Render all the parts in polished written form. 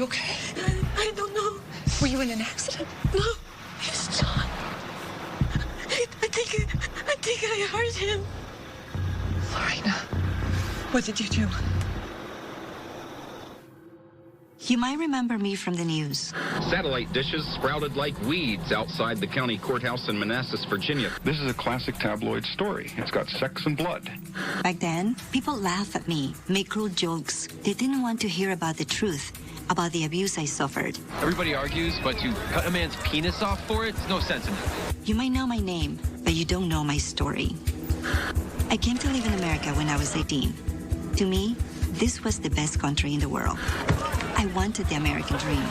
you okay? I don't know. Were you in an accident? No, it's John. I think I hurt him. Lorena, what did you do? You might remember me from the news. Satellite dishes sprouted like weeds outside the county courthouse in Manassas, Virginia. This is a classic tabloid story. It's got sex and blood. Back then, people laughed at me, made cruel jokes. They didn't want to hear about the truth, about the abuse I suffered. Everybody argues, but to cut a man's penis off for it, there's no sense in it. You might know my name, but you don't know my story. I came to live in America when I was 18. To me, this was the best country in the world. I wanted the American dream.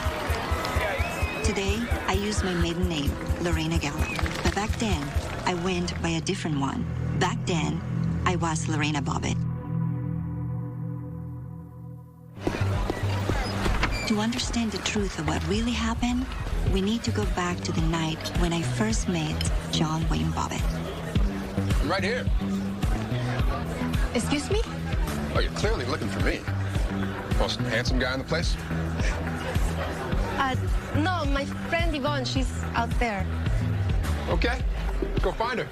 Today, I use my maiden name, Lorena Gallo. But back then, I went by a different one. Back then, I was Lorena Bobbitt. To understand the truth of what really happened, we need to go back to the night when I first met John Wayne Bobbitt. I'm right here. Excuse me? Oh, you're clearly looking for me. Most handsome guy in the place? No, my friend Yvonne, she's out there. Okay, go find her.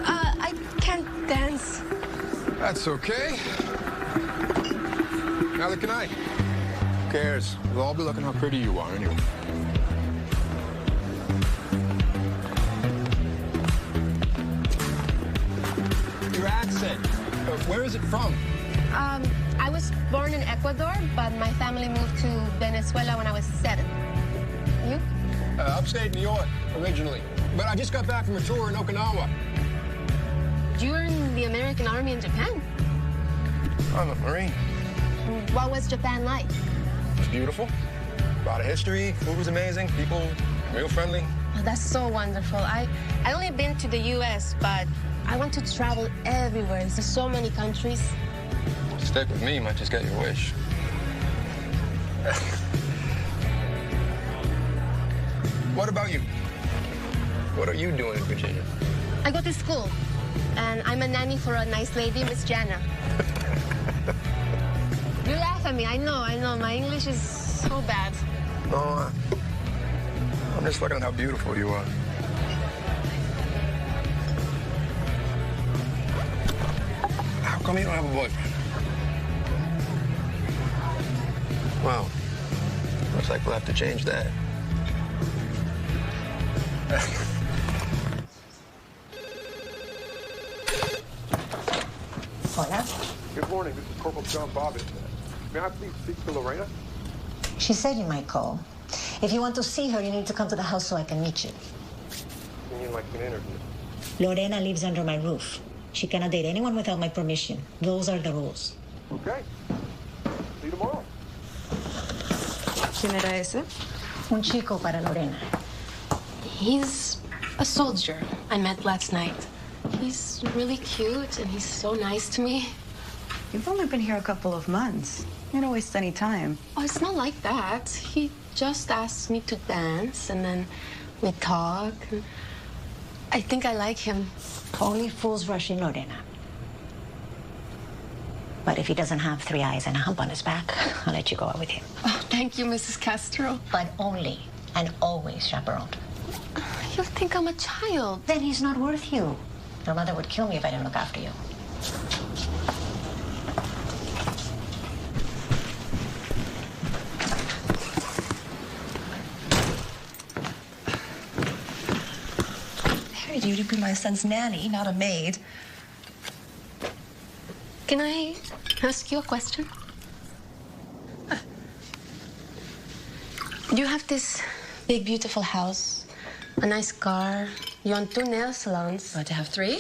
I can't dance. That's okay. Neither can I. Who cares? We'll all be looking how pretty you are anyway. Your accent. Where is it from? I was born in Ecuador, but my family moved to Venezuela when I was 7. You? Upstate New York, originally. But I just got back from a tour in Okinawa. You were in the American Army in Japan? I'm a Marine. What was Japan like? It was beautiful. A lot of history. Food was amazing. People real friendly. Oh, that's so wonderful. I only been to the U.S., but I want to travel everywhere. There's so many countries. Stick with me, might just get your wish. What about you? What are you doing in Virginia? I go to school, and I'm a nanny for a nice lady, Miss Jana. You laugh at me. I know. My English is so bad. No, I'm just looking at how beautiful you are. How come you don't have a boyfriend? Well, looks like we'll have to change that. Hola. Good morning. This is Corporal John Bobbitt. May I please speak to Lorena? She said you might call. If you want to see her, you need to come to the house so I can meet you. You mean like an interview? Lorena lives under my roof. She cannot date anyone without my permission. Those are the rules. Okay. See you tomorrow. ¿Quién era ese? Un chico para Lorena. He's a soldier I met last night. He's really cute, and he's so nice to me. You've only been here a couple of months. You don't waste any time. Oh, it's not like that. He just asked me to dance, and then we talk. And I think I like him. Only fools rush in Lorena. But if he doesn't have 3 eyes and a hump on his back, I'll let you go out with him. Oh, thank you, Mrs. Castro. But only and always chaperoned. You'll think I'm a child. Then he's not worth you. Your mother would kill me if I didn't look after you. Married you to be my son's nanny, not a maid. Can I ask you a question? You have this big, beautiful house, a nice car. You own 2 nail salons. Want to have 3?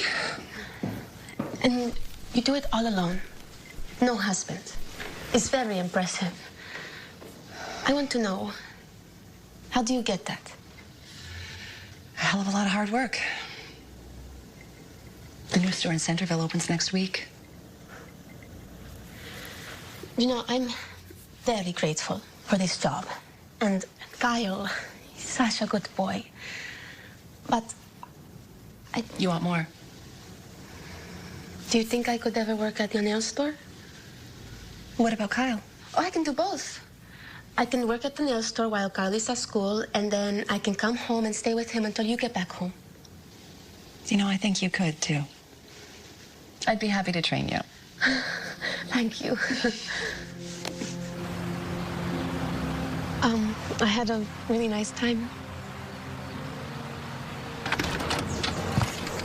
And you do it all alone. No husband. It's very impressive. I want to know, how do you get that? A hell of a lot of hard work. The new store in Centerville opens next week. You know, I'm very grateful for this job. And Kyle, he's such a good boy. But You want more? do you think I could ever work at your nail store? What about Kyle? Oh, I can do both. I can work at the nail store while Carly's at school, and then I can come home and stay with him until you get back home. You know, I think you could, too. I'd be happy to train you. Thank you. I had a really nice time.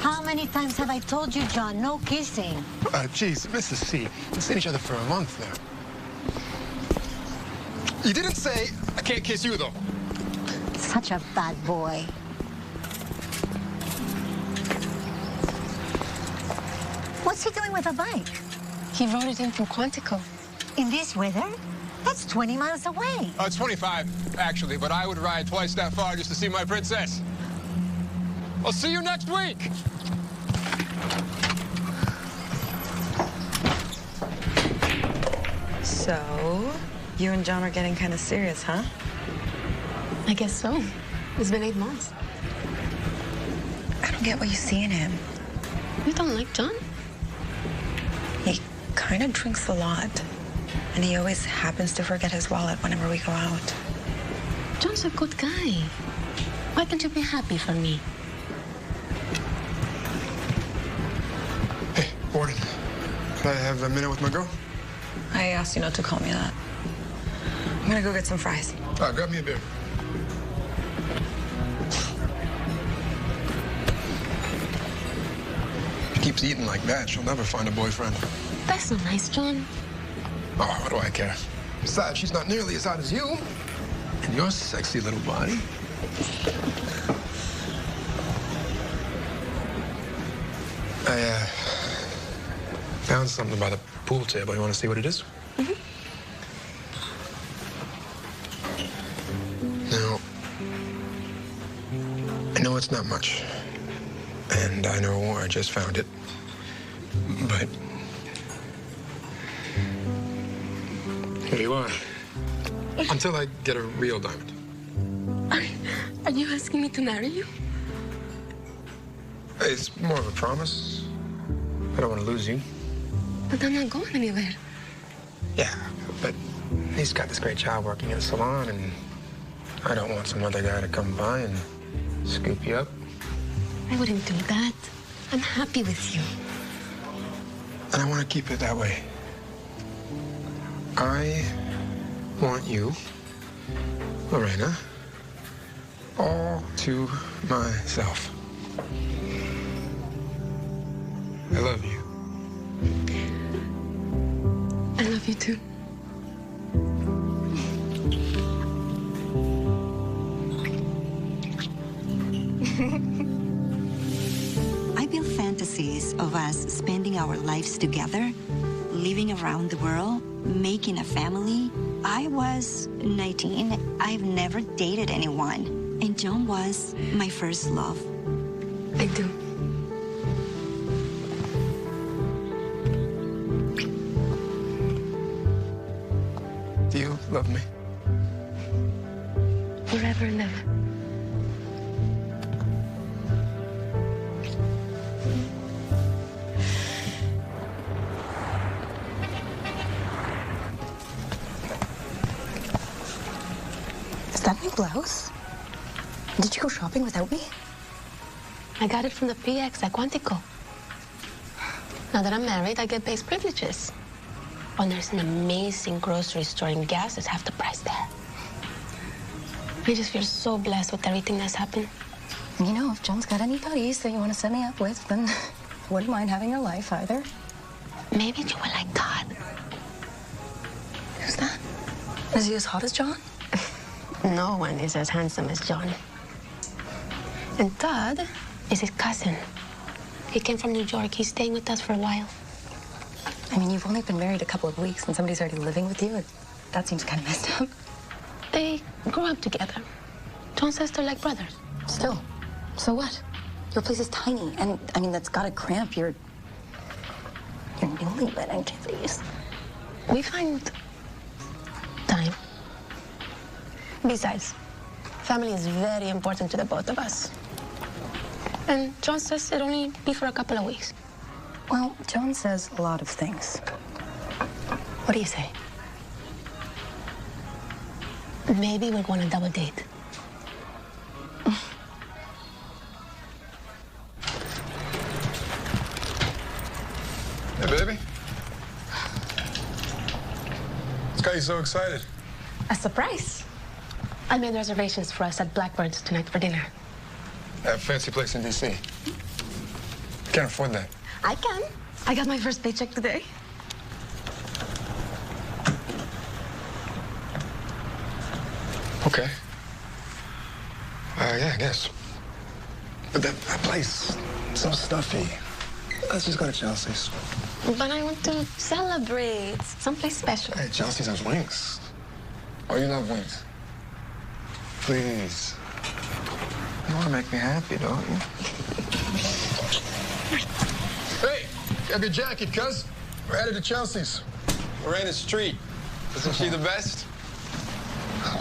How many times have I told you, John, no kissing? Geez, Mrs. C, we've seen each other for a month now. You didn't say I can't kiss you, though. Such a bad boy. What's he doing with a bike? He rode it in from Quantico. In this weather? That's 20 miles away. It's 25, actually, but I would ride twice that far just to see my princess. I'll see you next week. So, you and John are getting kind of serious, huh? I guess so. It's been 8 months. I don't get what you see in him. You don't like John? He kind of drinks a lot. And he always happens to forget his wallet whenever we go out. John's a good guy. Why can't you be happy for me? Hey, Warden. Can I have a minute with my girl? I asked you not to call me that. I'm gonna go get some fries. Grab me a beer. If she keeps eating like that, she'll never find a boyfriend. That's not nice, John. Oh, what do I care? Besides, she's not nearly as hot as you. And your sexy little body. I, found something by the pool table. You want to see what it is? Mm-hmm. Now, I know it's not much. And I know I just found it. But here you are. Until I get a real diamond. Are you asking me to marry you? It's more of a promise. I don't want to lose you. But I'm not going anywhere. Yeah, but he's got this great job working in a salon, and I don't want some other guy to come by and scoop you up. I wouldn't do that. I'm happy with you. And I want to keep it that way. I want you, Lorena, all to myself. I love you. I love you too. I build fantasies of us spending our lives together, living around the world, making a family. I was 19. I've never dated anyone. And John was my first love. I do. Do you love me? Forever and ever. Is that my blouse? Did you go shopping without me? I got it from the PX at Quantico. Now that I'm married, I get base privileges. Oh, and there's an amazing grocery store, and gas is half the price there. I just feel so blessed with everything that's happened. You know, if John's got any buddies that you want to set me up with, then wouldn't mind having your life either. Maybe you will like Todd. Who's that? Is he as hot as John? No one is as handsome as John. And Todd is his cousin. He came from New York. He's staying with us for a while. I mean, you've only been married a couple of weeks and somebody's already living with you. That seems kind of messed up. They grew up together. John says they're like brothers. Still, so what? Your place is tiny, and I mean, that's gotta cramp your newlywed activities. We find time. Besides, family is very important to the both of us. And John says it'll only be for a couple of weeks. Well, John says a lot of things. What do you say? Maybe we'll go on a double date. Hey, baby. What's got you so excited? A surprise. I made reservations for us at Blackbird's tonight for dinner. That fancy place in D.C. Can't afford that. I can. I got my first paycheck today. Okay. Yeah, I guess. But that place, so stuffy. Let's just go to Chelsea's. But I want to celebrate. Someplace special. Hey, Chelsea's has wings. Oh, you love wings? Please. You want to make me happy, don't you? Hey, grab your jacket, cuz. We're headed to Chelsea's. Lorena's Street. Isn't she the best?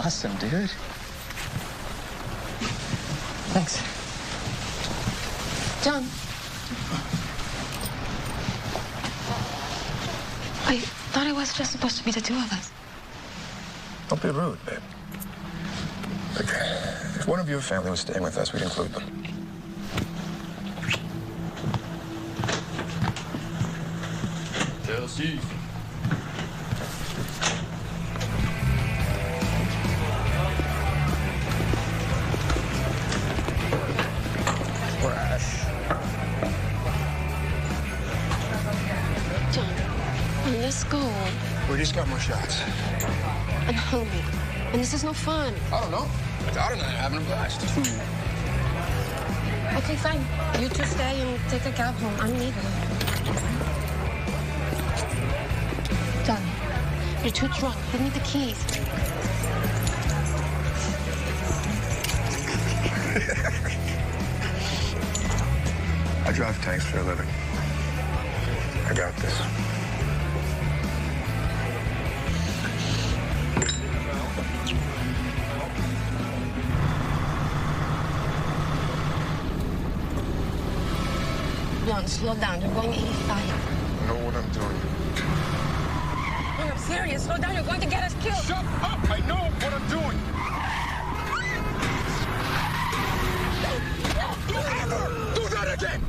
Awesome, dude. Thanks. John. I thought it was just supposed to be the two of us. Don't be rude, babe. Look, if one of your family was staying with us, we'd include them. Chelsea. Let's go. We just got more shots. I'm hungry. And this is no fun. I don't know. Dad and I are having a blast. Okay, fine. You two stay and take a cab home. I'm leaving. John, you're too drunk. Give me the keys. I drive tanks for a living. I got this. John, slow down. You're going 85. I know what I'm doing. I'm serious. Slow down. You're going to get us killed. Shut up! I know what I'm doing. Don't ever do that again!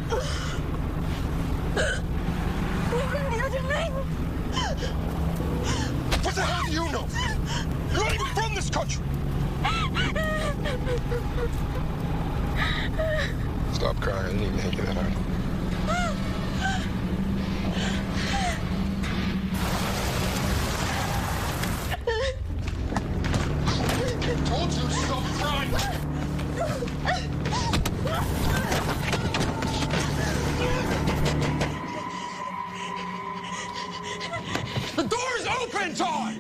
What the hell do you know? You're not even from this country! Stop crying. I didn't even hit you that hard. I told you to stop crying! The door's open, Todd!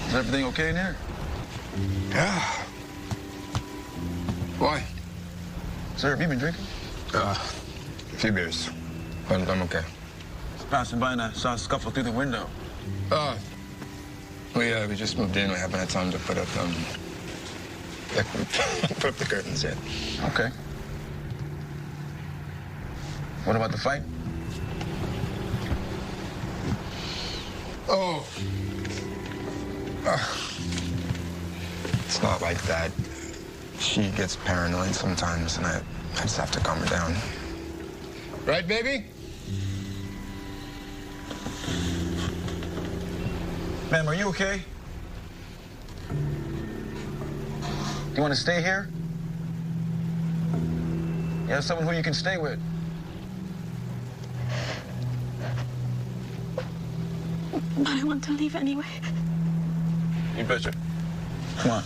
Is everything okay in here? Yeah. Why? Sir, have you been drinking? A few beers. But I'm okay. Just passing by and I saw a scuffle through the window. We just moved in. We haven't had time to put up, put up the curtains yet. Okay. What about the fight? Oh. It's not like that. She gets paranoid sometimes, and I just have to calm her down. Right, baby? Ma'am, are you okay? You want to stay here? You have someone who you can stay with. But I want to leave anyway. You betcha. Come on.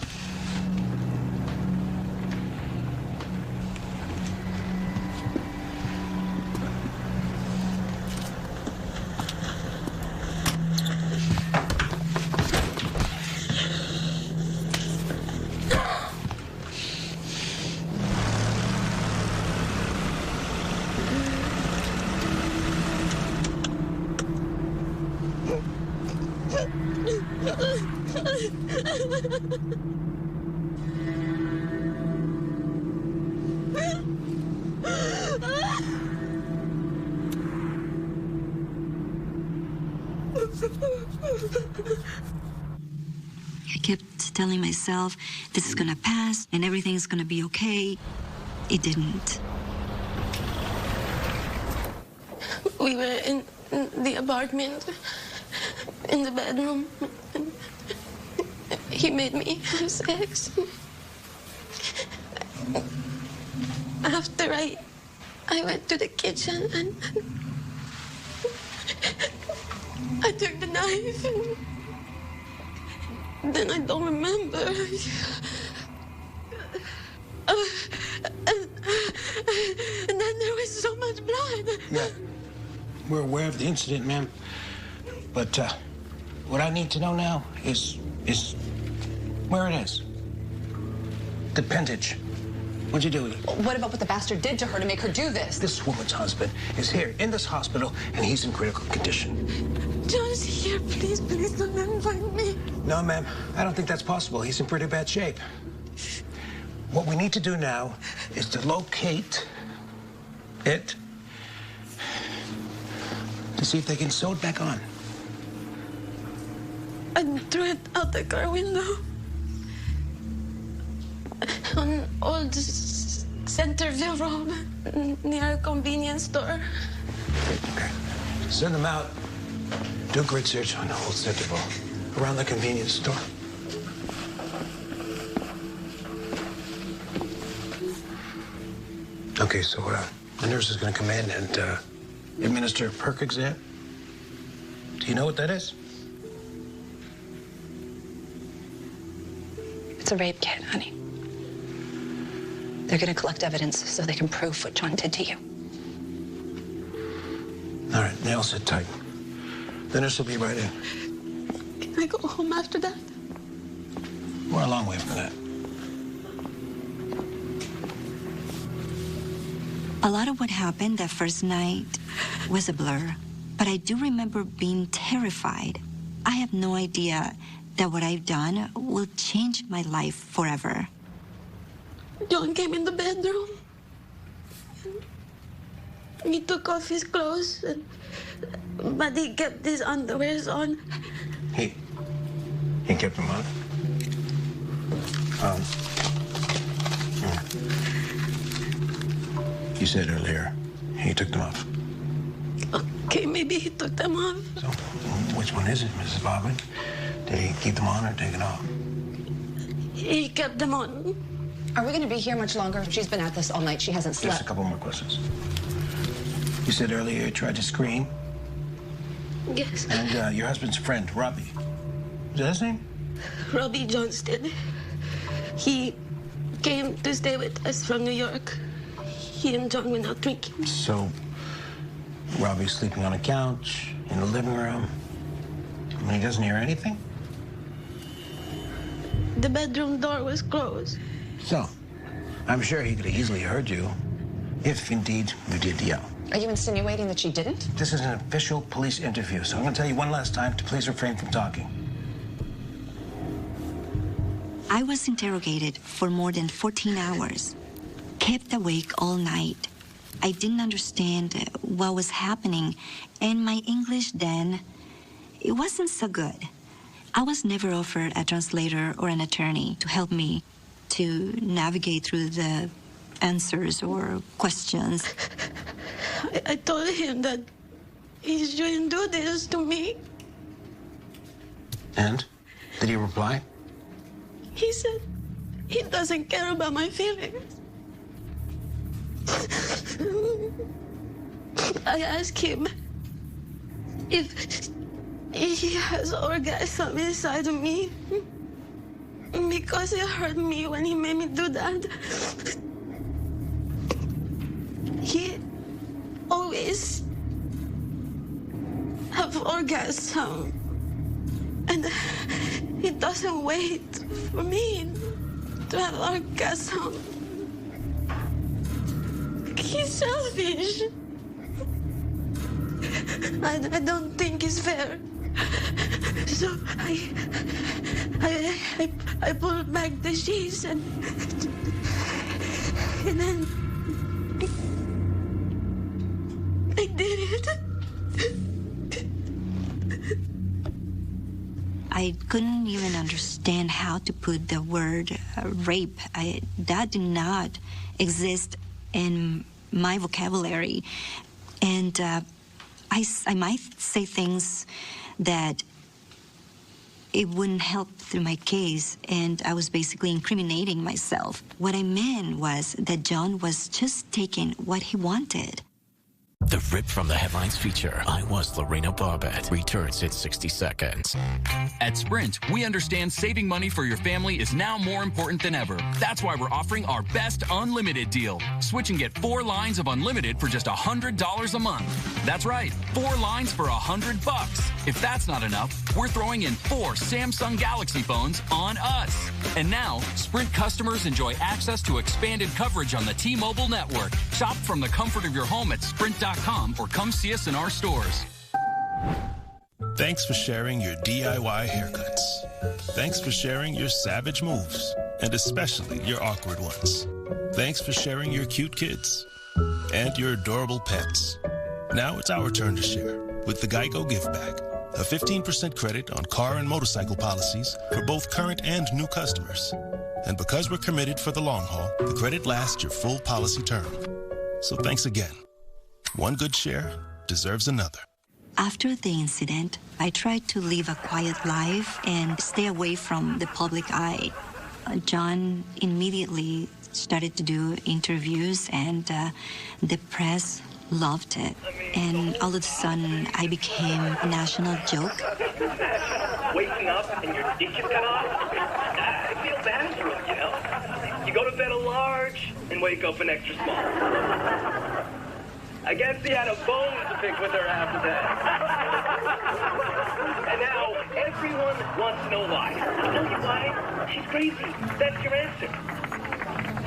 I kept telling myself, this is gonna pass and everything's gonna be okay. It didn't. We were in the apartment, in the bedroom. And he made me have sex. After I went to the kitchen and I took the knife and then I don't remember. And then there was so much blood. Yeah, we're aware of the incident, ma'am. But what I need to know now is where it is. The appendage. What'd you do with it? What about what the bastard did to her to make her do this? This woman's husband is here in this hospital, and he's in critical condition. John's here. Please, please don't let him find me. No, ma'am. I don't think that's possible. He's in pretty bad shape. What we need to do now is to locate it to see if they can sew it back on. I threw it out the car window. On Old Centerville Road, near a convenience store. Okay. Send them out. Do a grid search on Old Centerville, around the convenience store. Okay, so the nurse is going to come in and administer a perk exam. Do you know what that is? It's a rape kit, honey. They're going to collect evidence so they can prove what John did to you. All right, nails sit tight. The nurse will be right in. Can I go home after that? We're a long way from that. A lot of what happened that first night was a blur, but I do remember being terrified. I have no idea that what I've done will change my life forever. John came in the bedroom. He took off his clothes, but he kept his underwears on. He kept them on? You said earlier he took them off. Okay, maybe he took them off. So, which one is it, Mrs. Bobbitt? Did he keep them on or take it off? He kept them on. Are we going to be here much longer? She's been at this all night. She hasn't slept. Just a couple more questions. You said earlier you tried to scream? Yes. And your husband's friend, Robbie. Is that his name? Robbie Johnston. He came to stay with us from New York. He and John went out drinking. So, Robbie's sleeping on a couch in the living room, and he doesn't hear anything? The bedroom door was closed. So, I'm sure he could have easily heard you, if indeed you did yell. Are you insinuating that she didn't? This is an official police interview, so I'm going to tell you one last time to please refrain from talking. I was interrogated for more than 14 hours, kept awake all night. I didn't understand what was happening, and my English then, it wasn't so good. I was never offered a translator or an attorney to help me to navigate through the answers or questions. I told him that he shouldn't do this to me. And? Did he reply? He said he doesn't care about my feelings. I asked him if he has orgasm inside of me because it hurt me when he made me do that. He always have orgasm, and he doesn't wait for me to have orgasm. He's selfish. I don't think it's fair. So I pulled back the sheets and then I did it. I couldn't even understand how to put the word rape. That did not exist in my vocabulary. And I might say things that it wouldn't help through my case, and I was basically incriminating myself. What I meant was that John was just taking what he wanted. The rip from the headlines feature, I Was Lorena Bobbitt, returns in 60 seconds. At Sprint, we understand saving money for your family is now more important than ever. That's why we're offering our best unlimited deal. Switch and get 4 lines of unlimited for just $100 a month. That's right, 4 lines for $100. If that's not enough, we're throwing in 4 Samsung Galaxy phones on us. And now, Sprint customers enjoy access to expanded coverage on the T-Mobile network. Shop from the comfort of your home at Sprint.com or come see us in our stores. Thanks for sharing your DIY haircuts. Thanks for sharing your savage moves, and especially your awkward ones. Thanks for sharing your cute kids and your adorable pets. Now it's our turn to share with the Geico Give Back, a 15% credit on car and motorcycle policies for both current and new customers. And because we're committed for the long haul, the credit lasts your full policy term. So thanks again. One good share deserves another. After the incident, I tried to live a quiet life and stay away from the public eye. John immediately started to do interviews, and the press loved it. And all of a sudden, I became a national joke. Waking up and your dick is cut off? I feel bad for you, you know? You go to bed a large and wake up an extra small. I guess he had a bone to pick with her after that. And now everyone wants to know why. I'll tell you why. She's crazy. That's your answer.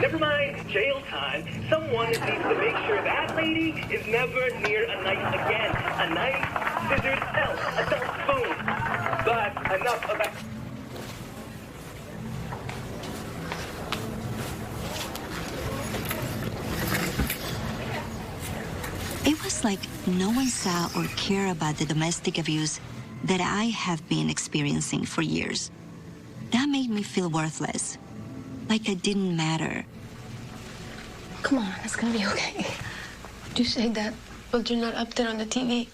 Never mind jail time. Someone needs to make sure that lady is never near a knife again. A knife, scissors, hell, a dumb spoon. But enough of that. It was like no one saw or cared about the domestic abuse that I have been experiencing for years. That made me feel worthless, like I didn't matter. Come on, it's gonna be okay. You say that, but you're not up there on the TV.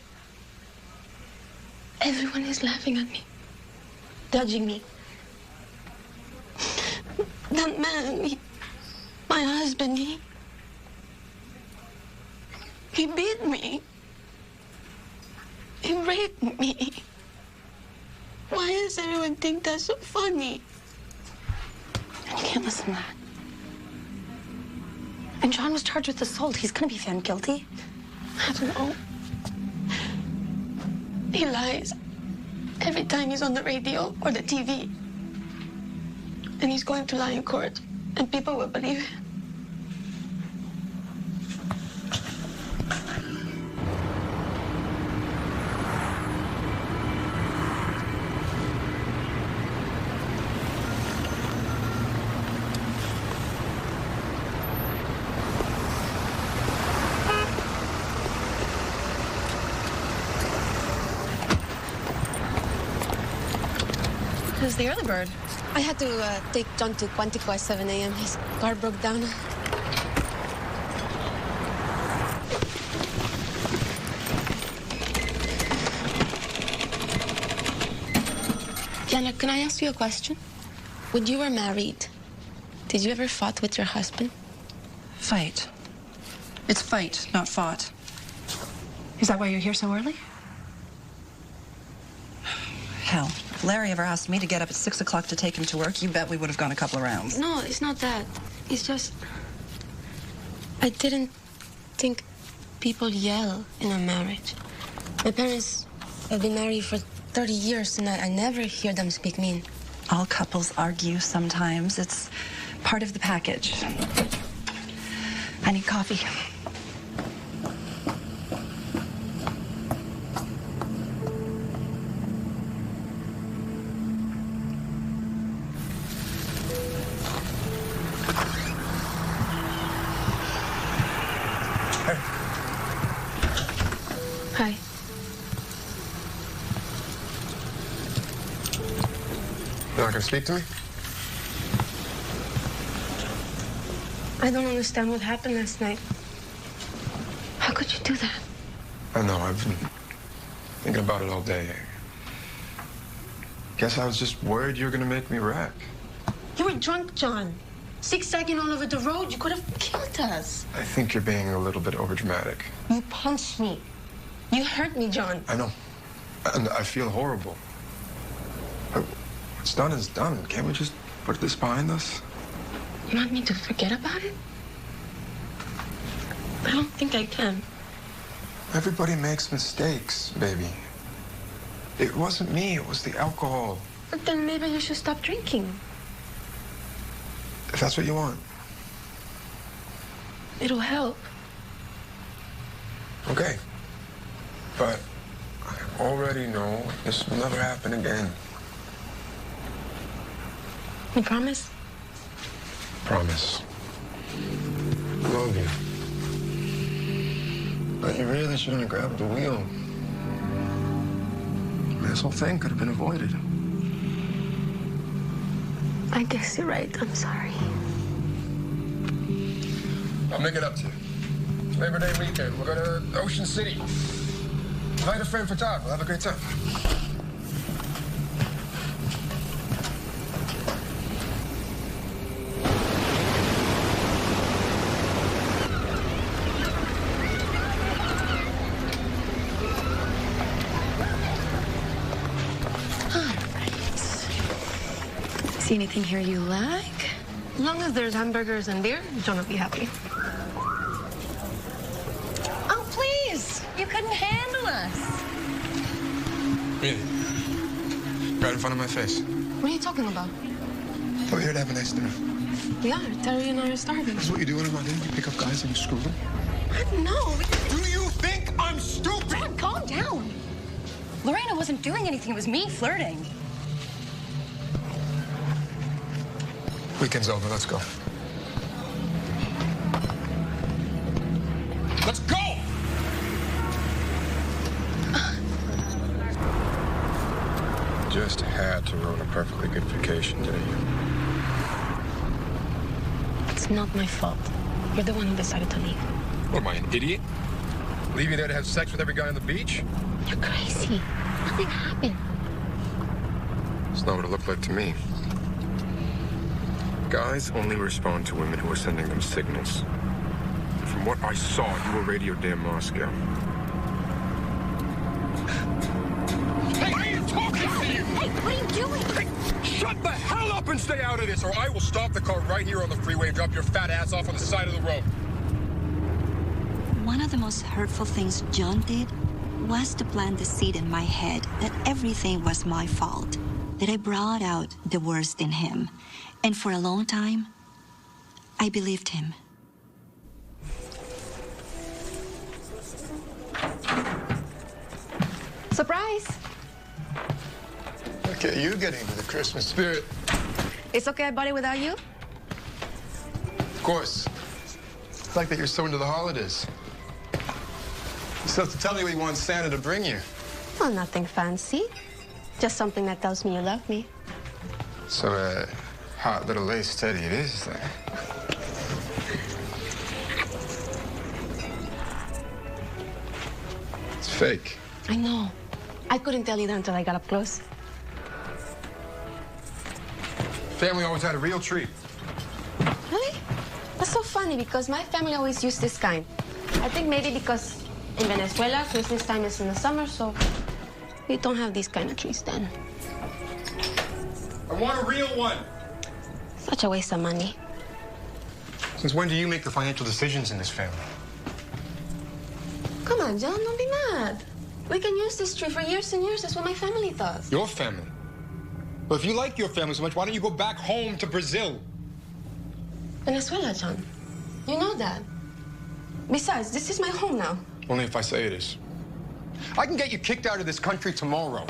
Everyone is laughing at me, judging me. That man, my husband, he beat me. He raped me. Why does everyone think that's so funny? And you can't listen to that. And John was charged with assault. He's gonna be found guilty. I don't know. He lies every time he's on the radio or the TV. And he's going to lie in court, and people will believe it. Who's the early bird? I had to take John to Quantico at 7 a.m. His car broke down. Jana, can I ask you a question? When you were married, did you ever fight with your husband? Fight. It's fight, not fought. Is that why you're here so early? Hell, if Larry ever asked me to get up at 6 o'clock to take him to work, you bet we would have gone a couple of rounds. No, it's not that. It's just... I didn't think people yell in a marriage. My parents have been married for 30 years, and I never hear them speak mean. All couples argue sometimes. It's part of the package. I need coffee. You're not gonna speak to me? I don't understand what happened last night. How could you do that? I know, I've been thinking about it all day. Guess I was just worried you were gonna make me wreck. You were drunk, John. Zigzagging all over the road. You could have killed us. I think you're being a little bit overdramatic. You punched me. You hurt me, John. I know. And I feel horrible. But what's done is done. Can't we just put this behind us? You want me to forget about it? I don't think I can. Everybody makes mistakes, baby. It wasn't me, it was the alcohol. But then maybe you should stop drinking. If that's what you want. It'll help. Okay. But I already know this will never happen again. You promise? Promise. I love you. But you really shouldn't have grabbed the wheel. This whole thing could have been avoided. I guess you're right. I'm sorry. I'll make it up to you. It's Labor Day weekend. We'll go to Ocean City. Invite a friend for Todd. We'll have a great time. See anything here you like? As long as there's hamburgers and beer, John will be happy. Oh, please! You couldn't handle us. Really? Right in front of my face. What are you talking about? We're here to have a nice dinner. We are. Terry and I are starving. This is what you do when I'm not in. You pick up guys and you screw them. No. Do you think I'm stupid? Dad, calm down. Lorena wasn't doing anything. It was me flirting. Weekend's over. Let's go. Let's go! Just had to ruin a perfectly good vacation, didn't you? It's not my fault. You're the one who decided to leave. What am I, an idiot? Leave you there to have sex with every guy on the beach? You're crazy. Nothing happened. It's not what it looked like to me. Guys only respond to women who are sending them signals. From what I saw, you were radioed near Moscow. Hey, I ain't talking to you! Hey, what are you doing? Hey, shut the hell up and stay out of this, or I will stop the car right here on the freeway and drop your fat ass off on the side of the road. One of the most hurtful things John did was to plant the seed in my head that everything was my fault, that I brought out the worst in him. And for a long time, I believed him. Surprise! Okay, you getting into the Christmas spirit. It's okay I bought it without you? Of course. It's like that you're so into the holidays. You still have to tell me what you want Santa to bring you. Well, nothing fancy. Just something that tells me you love me. So, hot little lace teddy it is, then. It's fake. I know. I couldn't tell you that until I got up close. Family always had a real treat. Really? That's so funny because my family always used this kind. I think maybe because in Venezuela, Christmas time is in the summer, so we don't have these kind of trees then. I want a real one. Such a waste of money. Since when do you make the financial decisions in this family? Come on, John, don't be mad. We can use this tree for years and years. That's what my family does. Your family? Well, if you like your family so much, why don't you go back home to Brazil? Venezuela, John. You know that. Besides, this is my home now. Only if I say it is. I can get you kicked out of this country tomorrow.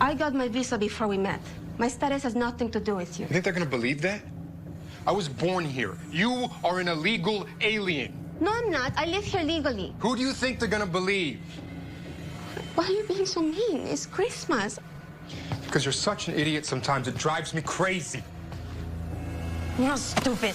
I got my visa before we met. My status has nothing to do with you. You think they're gonna believe that? I was born here. You are an illegal alien. No, I'm not. I live here legally. Who do you think they're gonna believe? Why are you being so mean? It's Christmas. Because you're such an idiot sometimes, it drives me crazy. You're stupid.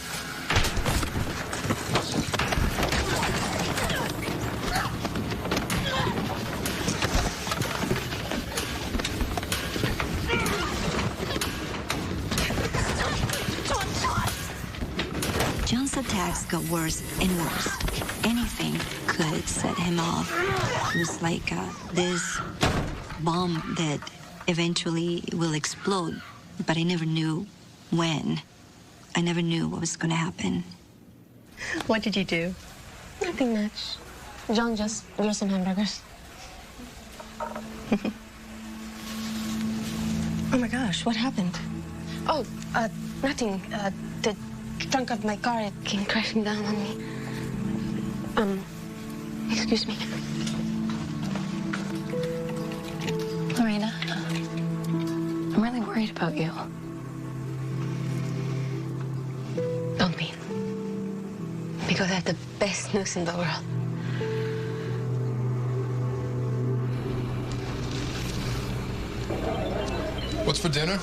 John's attacks got worse and worse. Anything could set him off. It was like this bomb that eventually will explode, but I never knew when. I never knew what was going to happen. What did you do? Nothing much. John just grilled some hamburgers. Oh my gosh, what happened? Oh, nothing. The trunk of my car, it came crashing down on me. Excuse me. Lorena, I'm really worried about you. Don't be. Because I have the best news in the world. What's for dinner?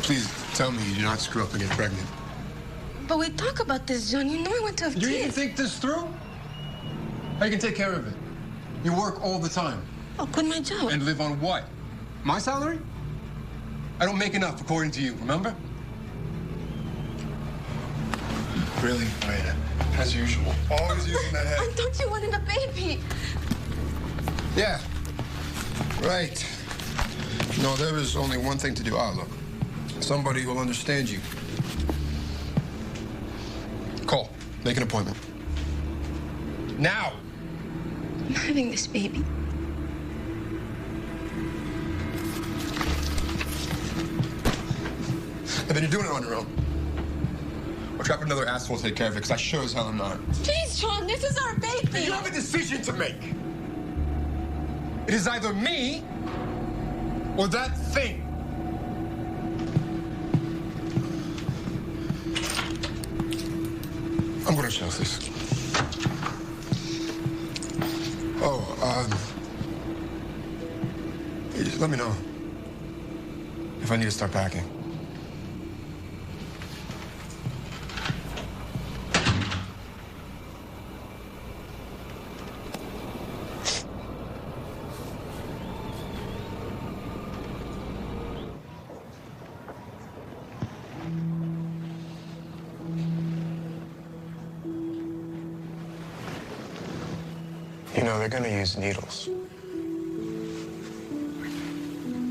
Please tell me you do not screw up and get pregnant. But we talk about this, John. You know I want to have Do you kids. even think this through? How you can take care of it? You work all the time. I'll quit my job. And live on what? My salary? I don't make enough, according to you, remember? Really, Lorena? As usual. Always using that head. I thought you wanted a baby. Yeah. Right. No, there is only one thing to do. Ah, look. Somebody who will understand you. Call. Make an appointment. Now! I'm having this baby. And then you're doing it on your own. Or trapping another asshole to take care of it, because I sure as hell am not. Please, John, this is our baby. You have a decision to make. It is either me or that thing. I'm going to Chelsea's. Oh, just let me know if I need to start packing. You know, they're gonna use needles.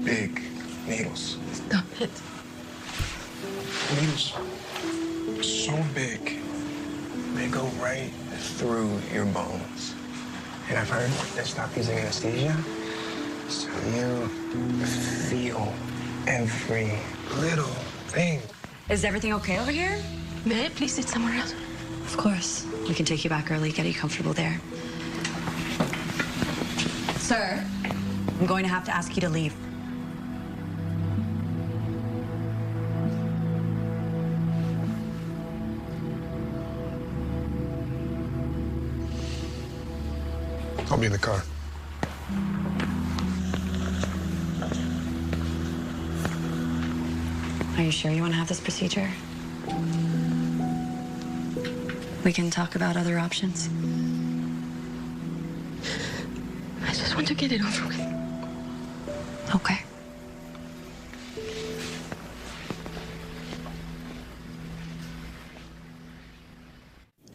Big needles. Stop it. Needles so big, they go right through your bones. And I've heard they stop using anesthesia, so you feel every little thing. Is everything okay over here? May I please sit somewhere else? Of course. We can take you back early, get you comfortable there. Sir, I'm going to have to ask you to leave. I'll be in the car. Are you sure you want to have this procedure? We can talk about other options. I just want to get it over with. Okay.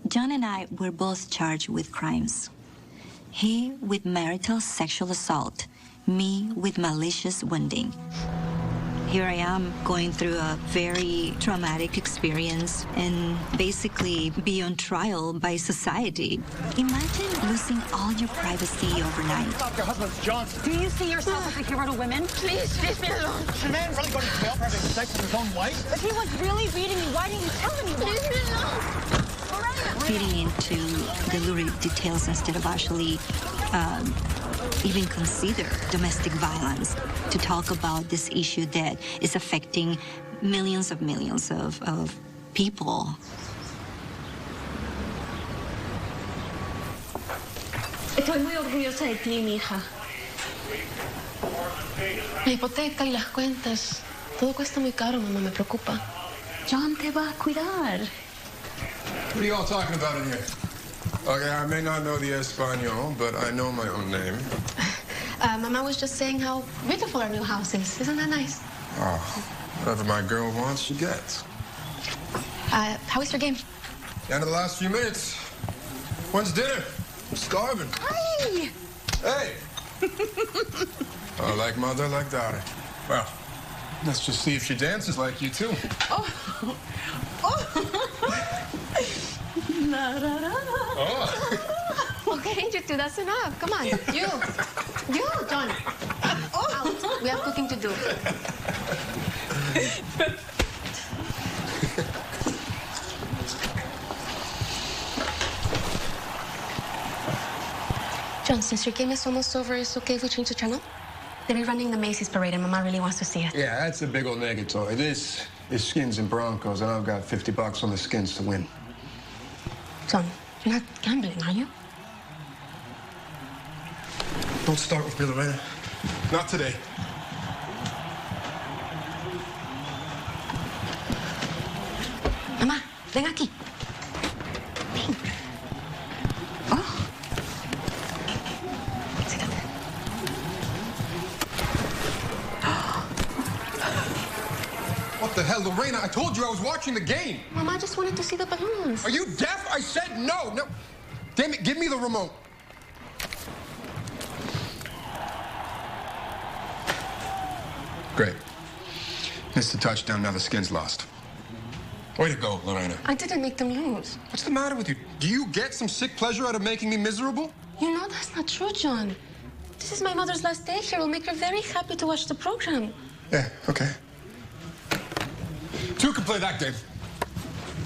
John and I were both charged with crimes. He with marital sexual assault, me with malicious wounding. Here I am going through a very traumatic experience and basically be on trial by society. Imagine losing all your privacy overnight. Stop your husband's John. Do you see yourself as a hero to women? Please, leave me alone. Should a man really go to jail for having sex with his own wife? If he was really beating you, why didn't you tell anyone? Leave me alone. Feeding into the lurid details instead of actually even consider domestic violence, to talk about this issue that is affecting millions of people. Estoy muy orgullosa de ti, mi hija. La hipoteca y las cuentas. Todo cuesta muy caro, mamá, me preocupa. John te va a cuidar. What are you all talking about in here? Okay, I may not know the Espanol, but I know my own name. Mama was just saying how beautiful our new house is. Isn't that nice? Oh, whatever my girl wants, she gets. How was your game? Down to the last few minutes. When's dinner? I'm starving. Hey! Hey! Oh, like mother, like daughter. Well, let's just see if she dances like you, too. Oh! Oh! Oh! Okay, you two, that's enough. Come on. You, John. Out. We have cooking to do. John, since your game is almost over, is it okay if we change the channel? They'll be running the Macy's parade, and Mama really wants to see it. Yeah, that's a big old negatory. This is Skins and Broncos, and I've got $50 on the Skins to win. John, you're not gambling, are you? Don't start with me, Lorena. Not today. Mamá, ven aquí. Ven. Oh. Siéntate. What the hell, Lorena? I told you I was watching the game. Mama, I just wanted to see the balloons. Are you deaf? I said no. No. Damn it, give me the remote. Great. Missed the touchdown, now the Skins lost. Way to go, Lorena. I didn't make them lose. What's the matter with you? Do you get some sick pleasure out of making me miserable? You know that's not true, John. This is my mother's last day here. It'll make her very happy to watch the program. Yeah, okay. Two can play that game.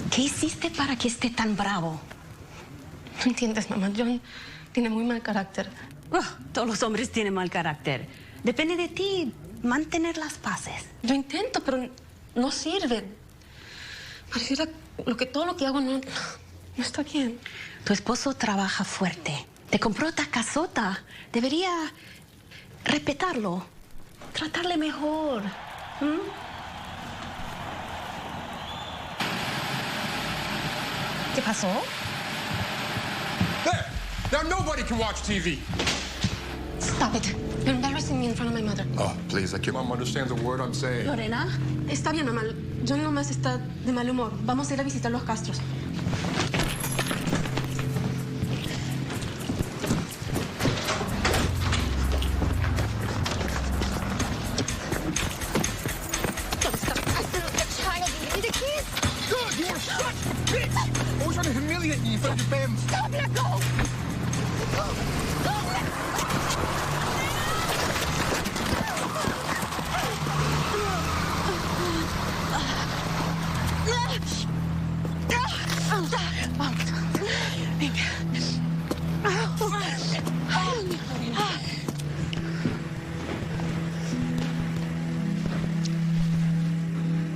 ¿Qué hiciste para que esté tan bravo? No entiendes, mamá. John tiene muy mal carácter. Todos los hombres tienen mal carácter. Depende de ti mantener las paces. Yo intento, pero no sirve. Pareciera todo lo que hago no está bien. Tu esposo trabaja fuerte. Te compró esta casota. Debería respetarlo. Tratarle mejor. ¿Qué pasó? There! Now nobody can watch TV. Stop it. You're embarrassing me in front of my mother. Oh, please, like your mom understands a word I'm saying. Lorena, está bien, mamá. John nomás está de mal humor. Vamos a ir a visitar los Castros. God, you are such a bitch! Always trying to humiliate me in front of your family. Stop, let go!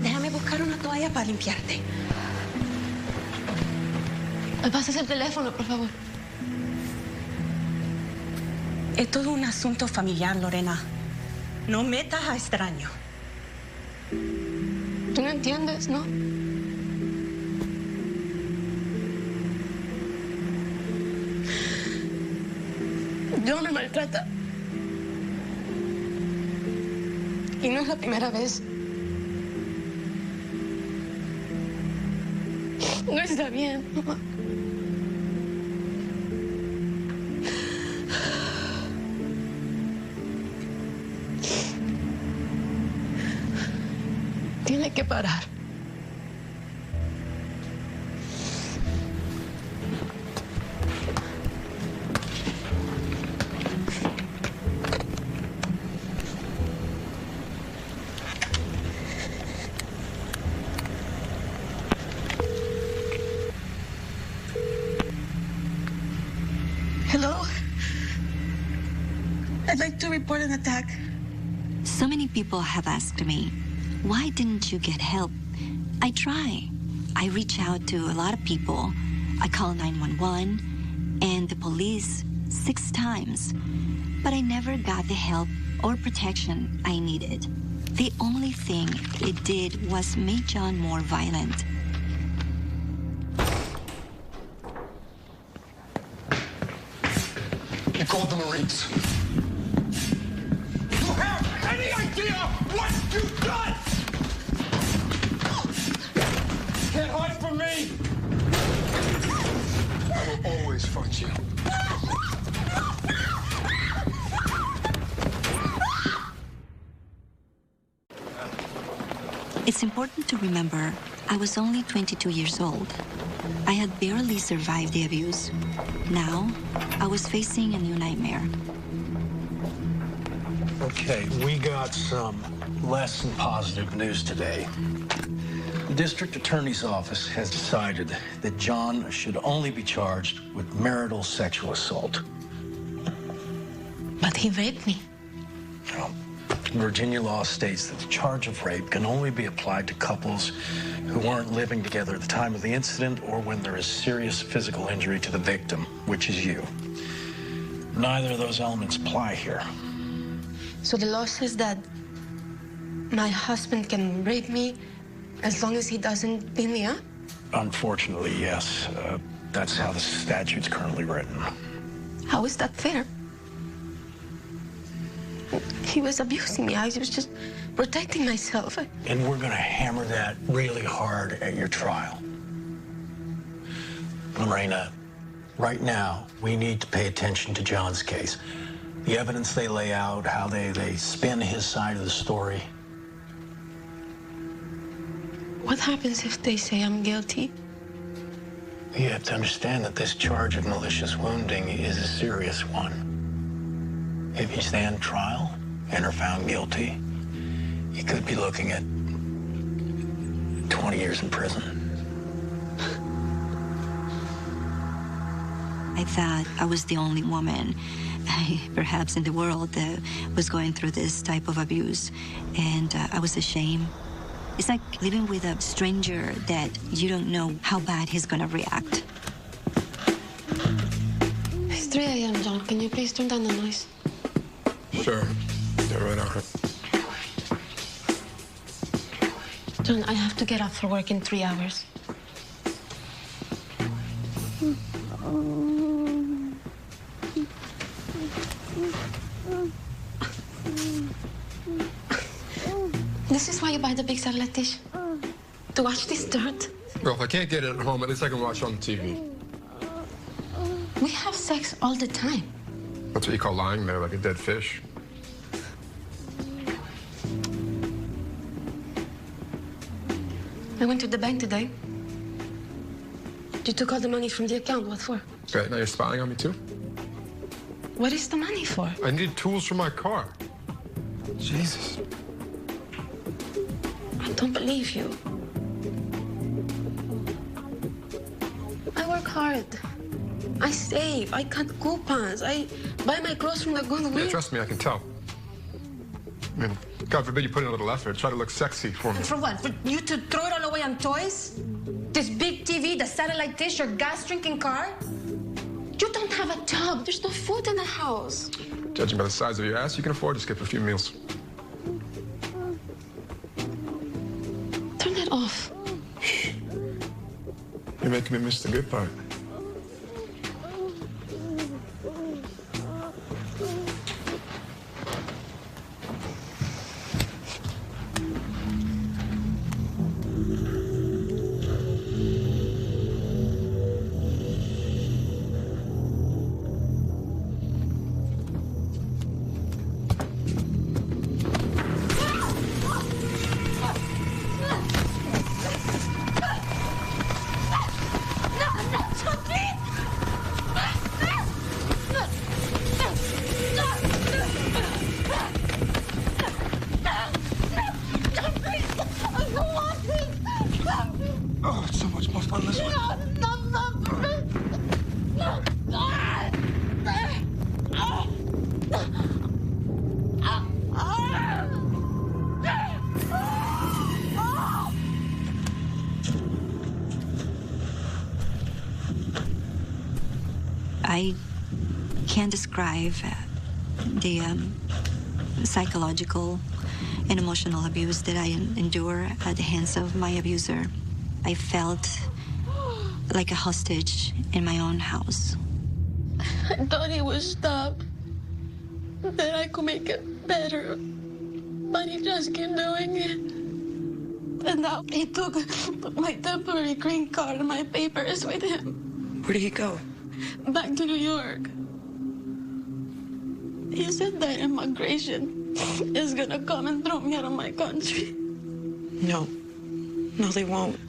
Déjame buscar una toalla para limpiarte. ¿Me pasas el teléfono, por favor? Es todo un asunto familiar, Lorena. No metas a extraños. Tú no entiendes, ¿no? John me maltrata. Y no es la primera vez. No está bien, mamá. Tiene que parar. Hello? I'd like to report an attack. So many people have asked me, why didn't you get help? I try. I reach out to a lot of people. I call 911 and the police 6 times, but I never got the help or protection I needed. The only thing it did was make John more violent. You called the Marines. You have any idea what you've done? Can't hide from me. I will always fight you. It's important to remember I was only 22 years old. I had barely survived the abuse. Now, I was facing a new nightmare. Okay, we got some less than positive news today. The district attorney's office has decided that John should only be charged with marital sexual assault. But he raped me. No. Virginia law states that the charge of rape can only be applied to couples who aren't living together at the time of the incident or when there is serious physical injury to the victim, which is you. Neither of those elements apply here. So the law says that my husband can rape me as long as he doesn't beat me up? Unfortunately, yes. That's how the statute's currently written. How is that fair? He was abusing me. I was just protecting myself. And we're going to hammer that really hard at your trial. Lorena, right now, we need to pay attention to John's case. The evidence they lay out, how they spin his side of the story. What happens if they say I'm guilty? You have to understand that this charge of malicious wounding is a serious one. If you stand trial and are found guilty, you could be looking at 20 years in prison. I thought I was the only woman, perhaps in the world, that was going through this type of abuse, and I was ashamed. It's like living with a stranger that you don't know how bad he's gonna react. It's 3 a.m., John. Can you please turn down the noise? Sure. They're right on it. John, I have to get up for work in 3 hours. This is why you buy the big satellite dish? To watch this dirt? Well, if I can't get it at home, at least I can watch on the TV. We have sex all the time. That's what you call lying there like a dead fish. I went to the bank today. You took all the money from the account. What for? Okay, now you're spying on me too? What is the money for? I need tools for my car. Jesus. I don't believe you. I work hard. I save. I cut coupons. I buy my clothes from the Goodwill. Yeah, trust me, I can tell. I mean, God forbid you put in a little effort. Try to look sexy for me. For what? For you to throw it all away on toys? This big TV, the satellite dish, your gas-drinking car? You don't have a tub. There's no food in the house. Judging by the size of your ass, you can afford to skip a few meals. Turn that off. Shh. You're making me miss the good part. Oh, it's so much more fun this way. I can't describe the psychological and emotional abuse that I endure at the hands of my abuser. I felt like a hostage in my own house. I thought he would stop, that I could make it better, but he just kept doing it. And now he took my temporary green card and my papers with him. Where did he go? Back to New York. He said that immigration is gonna come and throw me out of my country. No. No, they won't.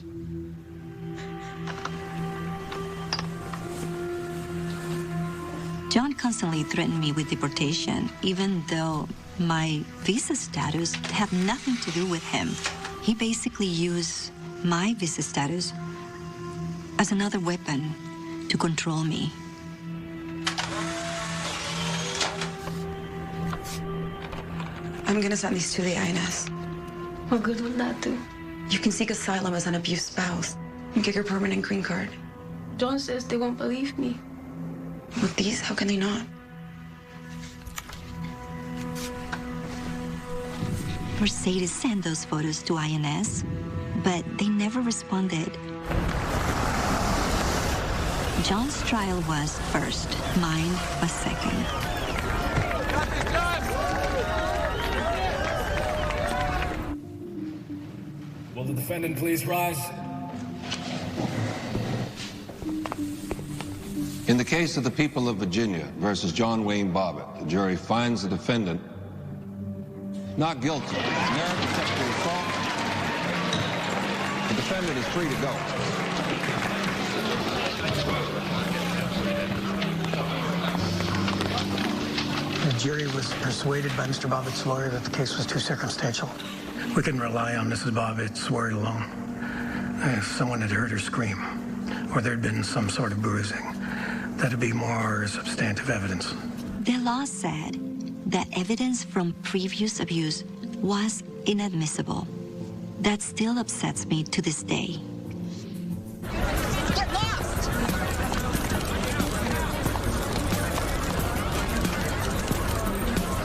John constantly threatened me with deportation, even though my visa status had nothing to do with him. He basically used my visa status as another weapon to control me. I'm gonna send these to the INS. What good would that do? You can seek asylum as an abused spouse and get your permanent green card. John says they won't believe me. With these, how can they not? Mercedes sent those photos to INS, but they never responded. John's trial was first, mine was second. Will the defendant please rise? In the case of the people of Virginia versus John Wayne Bobbitt, the jury finds the defendant not guilty of marital sexual assault. The defendant is free to go. The jury was persuaded by Mr. Bobbitt's lawyer that the case was too circumstantial. We couldn't rely on Mrs. Bobbitt's word alone. If someone had heard her scream, or there'd been some sort of bruising, that'd be more substantive evidence. The law said that evidence from previous abuse was inadmissible. That still upsets me to this day. Get lost!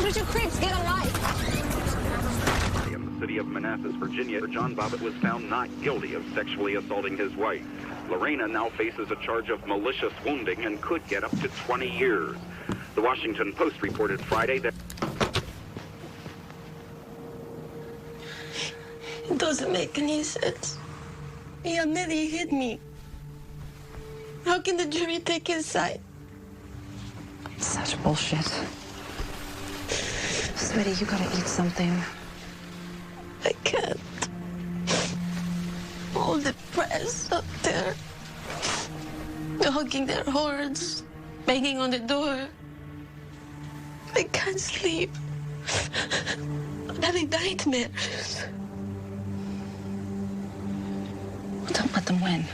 Would you creeps get a life? In the city of Manassas, Virginia, John Bobbitt was found not guilty of sexually assaulting his wife. Lorena now faces a charge of malicious wounding and could get up to 20 years. The Washington Post reported Friday that... It doesn't make any sense. He admitted he hit me. How can the jury take his side? Such bullshit. Sweetie, you gotta eat something. I can't. All the press up there. They're hugging their horns, banging on the door. I can't sleep. I'm having nightmares. Don't let them win.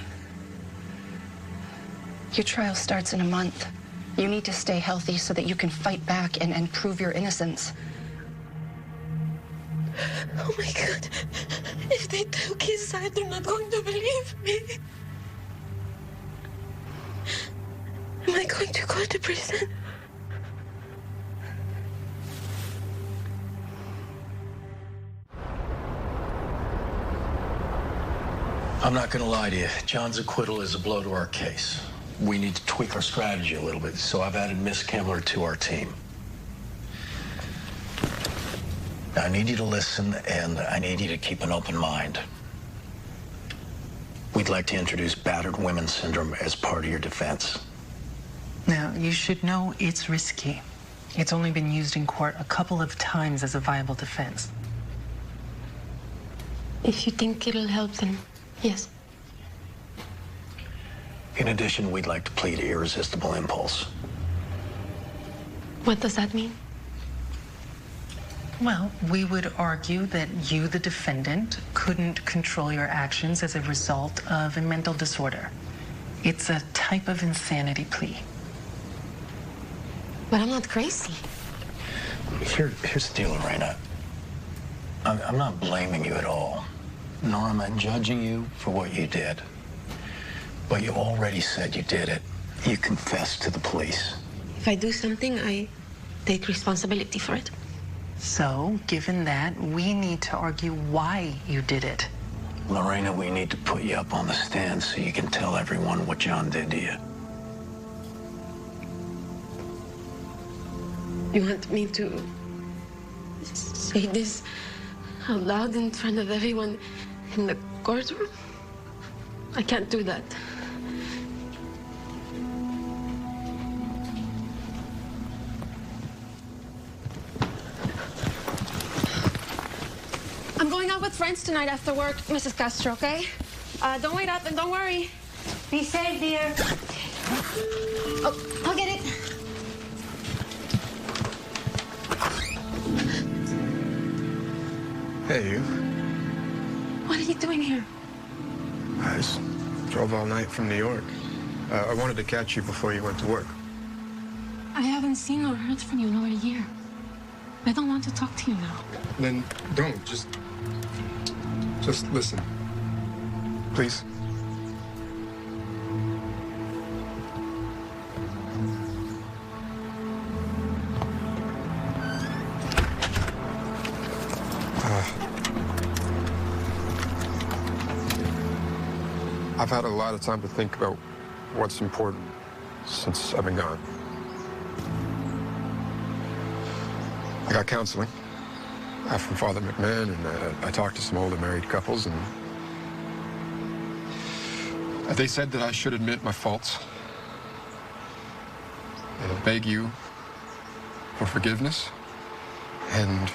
Your trial starts in a month. You need to stay healthy so that you can fight back and prove your innocence. Oh my God. If they took his side, they're not going to believe me. Am I going to go to prison? I'm not going to lie to you. John's acquittal is a blow to our case. We need to tweak our strategy a little bit, so I've added Miss Kemmler to our team. Now, I need you to listen, and I need you to keep an open mind. We'd like to introduce battered women syndrome as part of your defense. Now, you should know it's risky. It's only been used in court a couple of times as a viable defense. If you think it'll help, then yes. In addition, we'd like to plead irresistible impulse. What does that mean? Well, we would argue that you, the defendant, couldn't control your actions as a result of a mental disorder. It's a type of insanity plea. But I'm not crazy. Here's the deal, Lorena. I'm not blaming you at all, nor am I judging you for what you did. But you already said you did it, You confess to the police. If I do something, I take responsibility for it. So, given that, we need to argue why you did it. Lorena, we need to put you up on the stand so you can tell everyone what John did to you. You want me to say this out loud in front of everyone in the courtroom? I can't do that. I'm going out with friends tonight after work, Mrs. Castro, okay? Don't wait up and don't worry. Be safe, dear. Oh, I'll get it. Hey, you. What are you doing here? I just drove all night from New York. I wanted to catch you before you went to work. I haven't seen or heard from you in over a year. I don't want to talk to you now. Then don't. Just listen. Please. I've had a lot of time to think about what's important since I've been gone. I got counseling from Father McMahon, and I talked to some older married couples, and they said that I should admit my faults and beg you for forgiveness, and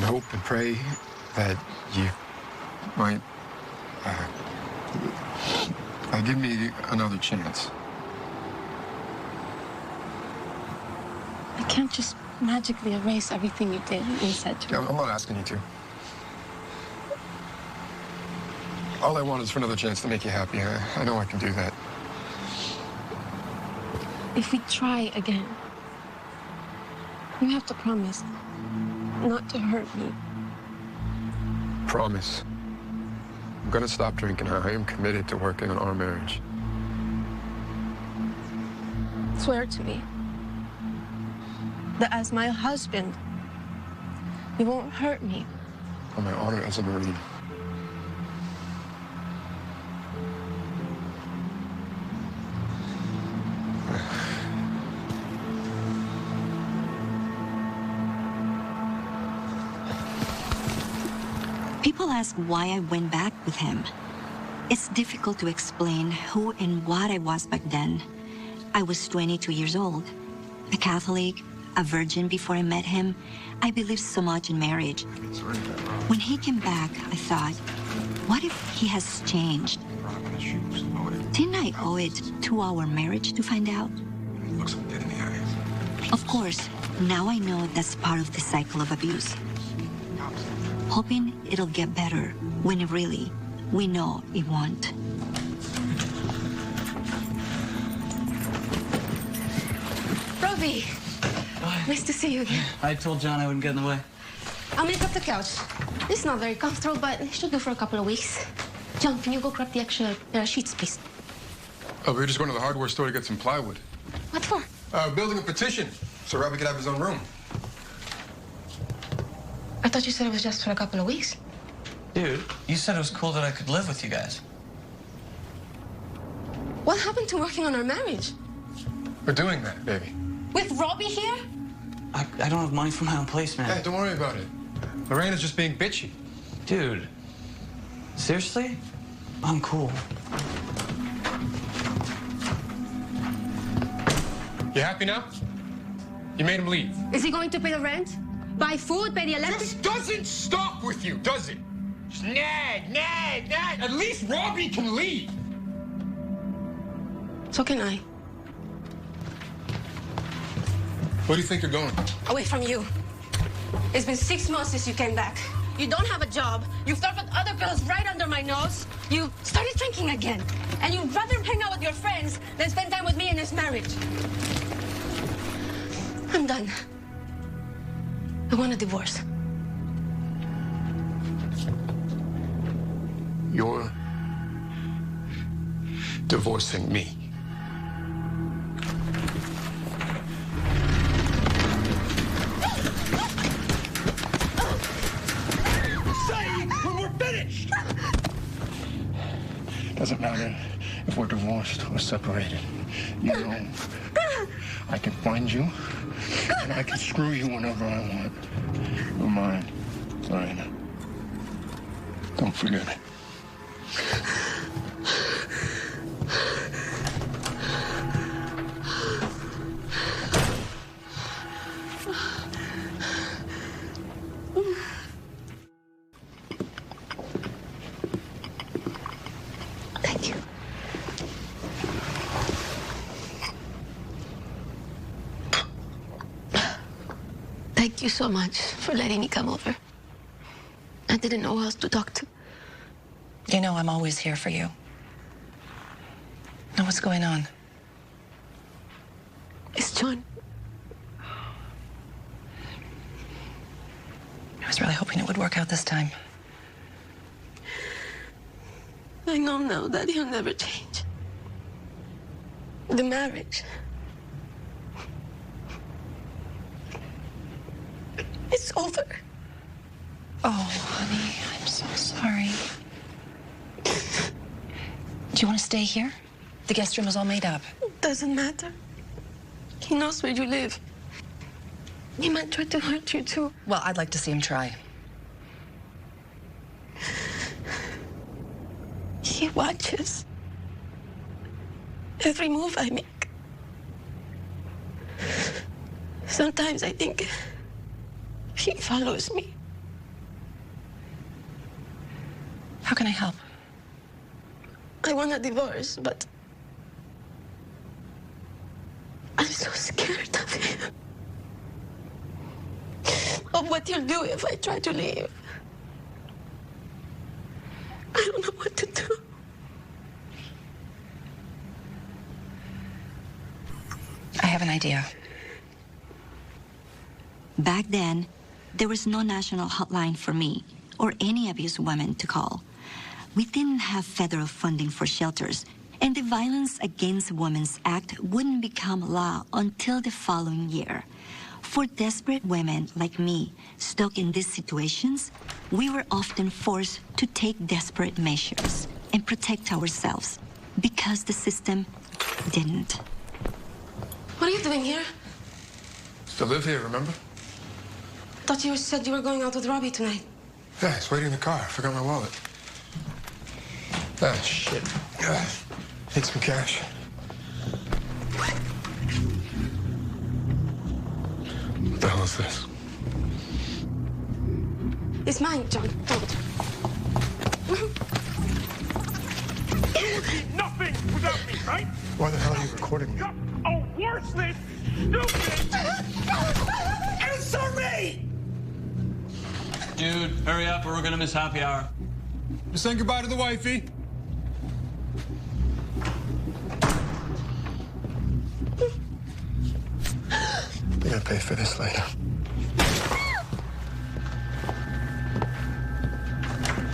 hope and pray that you might give me another chance. I can't just magically erase everything you did and said to me. I'm not asking you to. All I want is for another chance to make you happy. I know I can do that. If we try again, you have to promise not to hurt me. Promise. I'm gonna stop drinking. I am committed to working on our marriage. Swear to me that as my husband, you won't hurt me. On my honor as a Marine. People ask why I went back with him. It's difficult to explain who and what I was back then. I was 22 years old, a Catholic, a virgin before I met him. I believed so much in marriage. When he came back, I thought, what if he has changed? Didn't I owe it to our marriage to find out? Of course, now I know that's part of the cycle of abuse. Hoping it'll get better when really, we know it won't. Robbie, nice to see you again. I told John I wouldn't get in the way. I'll make up the couch. It's not very comfortable, but it should do for a couple of weeks. John, can you go grab the extra sheets, please? Oh, we were just going to the hardware store to get some plywood. What for? Building a petition so Robbie could have his own room. I thought you said it was just for a couple of weeks. Dude, you said it was cool that I could live with you guys. What happened to working on our marriage? We're doing that, baby. With Robbie here? I don't have money for my own place, man. Hey, don't worry about it. Lorena's just being bitchy. Dude, seriously? I'm cool. You happy now? You made him leave. Is he going to pay the rent? Buy food, pay the electric? This doesn't stop with you, does it? Just nag. At least Robbie can leave. So can I. Where do you think you're going? Away from you. It's been 6 months since you came back. You don't have a job. You flirt with other girls right under my nose. You started drinking again. And you'd rather hang out with your friends than spend time with me in this marriage. I'm done. I want a divorce. You're divorcing me. Say when we're finished! Doesn't matter if we're divorced or separated. You know, I can find you, and I can screw you whenever I want. You're mine, Lorena. Don't forget it. Thank you. Thank you so much for letting me come over. I didn't know who else to talk to. You know I'm always here for you. Now, what's going on? It's John. I was really hoping it would work out this time. I know now that he'll never change. The marriage. It's over. Oh, honey, I'm so sorry. Do you want to stay here? The guest room is all made up. Doesn't matter. He knows where you live. He might try to hurt you, too. Well, I'd like to see him try. He watches every move I make. Sometimes I think he follows me. How can I help? I want a divorce, but I'm so scared of him. Of what he'll do if I try to leave. I don't know what to do. I have an idea. Back then, there was no national hotline for me or any abused women to call. We didn't have federal funding for shelters, and the Violence Against Women's Act wouldn't become law until the following year. For desperate women like me, stuck in these situations, we were often forced to take desperate measures and protect ourselves because the system didn't. What are you doing here? Still live here, remember? Thought you said you were going out with Robbie tonight. Yeah, it's waiting in the car. I forgot my wallet. Ah, shit. Need some cash. What the hell is this? It's mine, John. Don't. You would be nothing without me, right? Why the hell are you recording me? A worthless, stupid... Answer me! Dude, hurry up or we're gonna miss happy hour. You saying goodbye to the wifey? You're gonna pay for this later.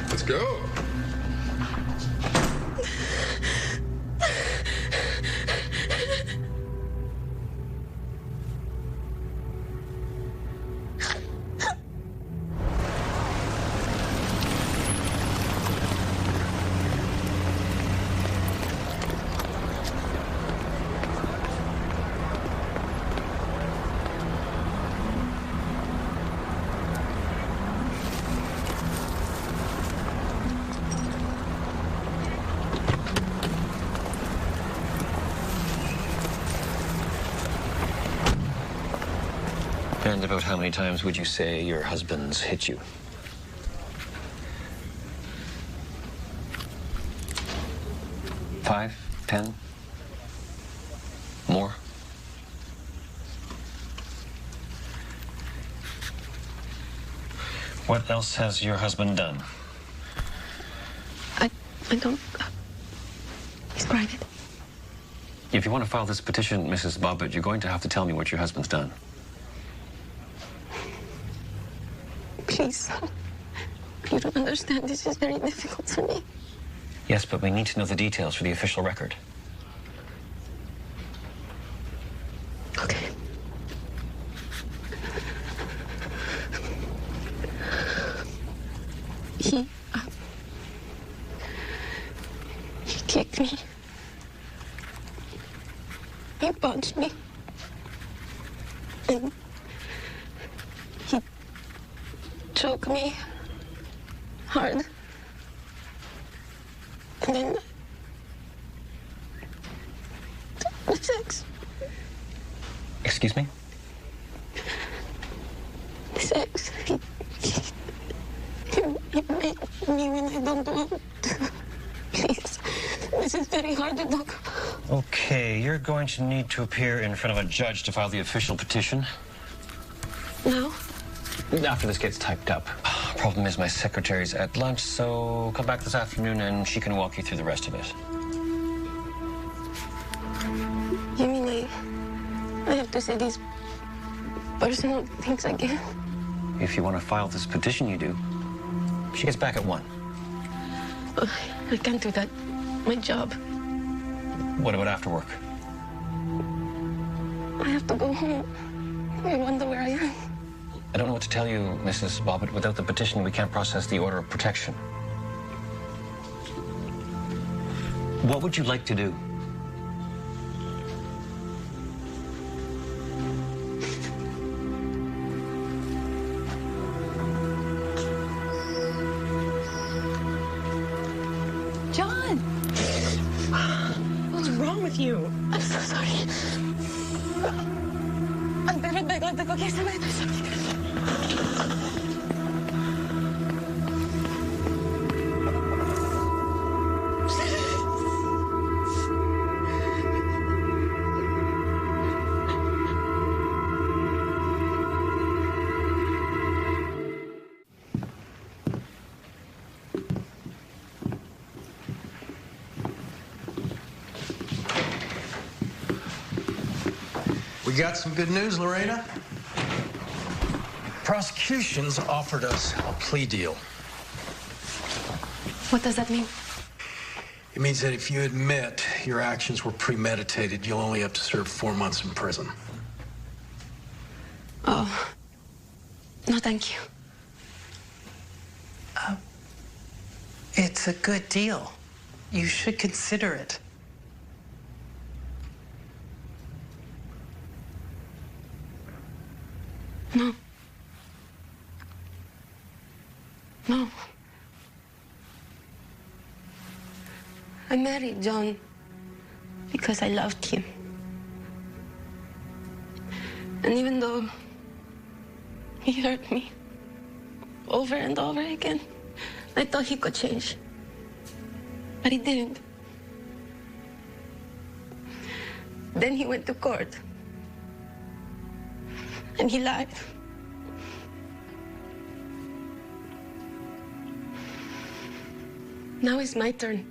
Let's go. And about how many times would you say your husband's hit you? 5, 10? More? What else has your husband done? I don't... It's private. If you want to file this petition, Mrs. Bobbitt, you're going to have to tell me what your husband's done. Please. You don't understand. This is very difficult for me. Yes, but we need to know the details for the official record. Okay. He kicked me. He punched me. And he choked me hard. And then the sex. Excuse me? The sex. He made me when I don't want to. Please. This is very hard to talk about. Okay, you're going to need to appear in front of a judge to file the official petition. No? After this gets typed up. Problem is my secretary's at lunch, so come back this afternoon and she can walk you through the rest of it. You mean I have to say these personal things again? If you want to file this petition, you do. She gets back at 1. Oh, I can't do that. My job. What about after work? I have to go home. I wonder where I am. I don't know what to tell you, Mrs. Bobbitt. Without the petition, we can't process the order of protection. What would you like to do? John! What's wrong with you? I'm so sorry. I'll be right back. I'll go get somebody. We got some good news, Lorena. Prosecution's offered us a plea deal. What does that mean? It means that if you admit your actions were premeditated, you'll only have to serve 4 months in prison. Oh. No, thank you. It's a good deal. You should consider it. No. No. I married John because I loved him. And even though he hurt me over and over again, I thought he could change. But he didn't. Then he went to court. And he lied. Now it's my turn.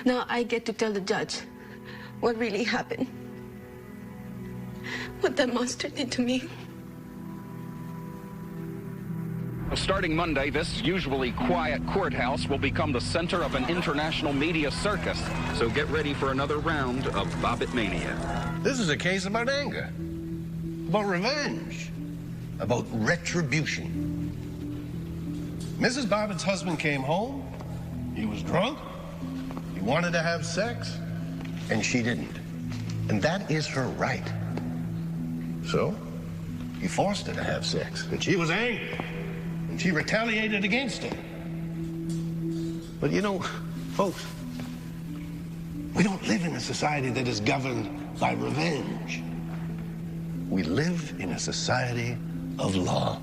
Now I get to tell the judge what really happened. What that monster did to me. Starting Monday, this usually quiet courthouse will become the center of an international media circus. So get ready for another round of Bobbitt Mania. This is a case about anger, about revenge, about retribution. Mrs. Bobbitt's husband came home. He was drunk. He wanted to have sex, and she didn't. And that is her right. So, he forced her to have sex, and she was angry. And she retaliated against him. But you know, folks, we don't live in a society that is governed by revenge. We live in a society of law.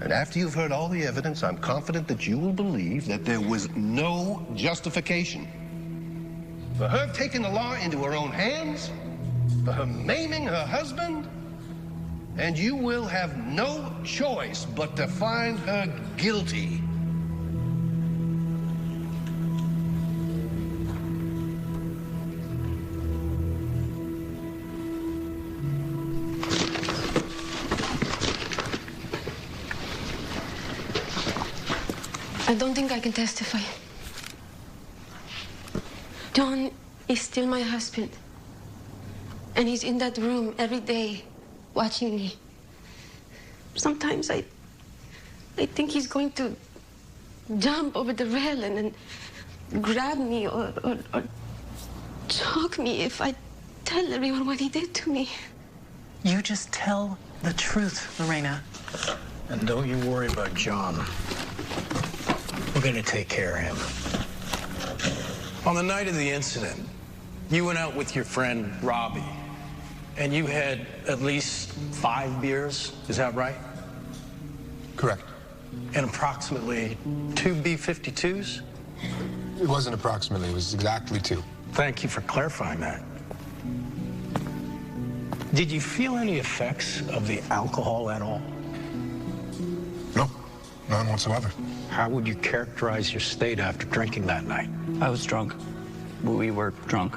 And after you've heard all the evidence, I'm confident that you will believe that there was no justification for her taking the law into her own hands, for her maiming her husband, and you will have no choice but to find her guilty. I don't think I can testify. John is still my husband. And he's in that room every day, watching me. Sometimes I think he's going to jump over the rail and then grab me or choke me if I tell everyone what he did to me. You just tell the truth, Lorena. And don't you worry about John. We're gonna take care of him. On the night of the incident, you went out with your friend Robbie, and you had at least 5 beers, is that right? Correct. And approximately 2 B-52s? It wasn't approximately, it was exactly 2. Thank you for clarifying that. Did you feel any effects of the alcohol at all? No, none whatsoever. How would you characterize your state after drinking that night? I was drunk. We were drunk.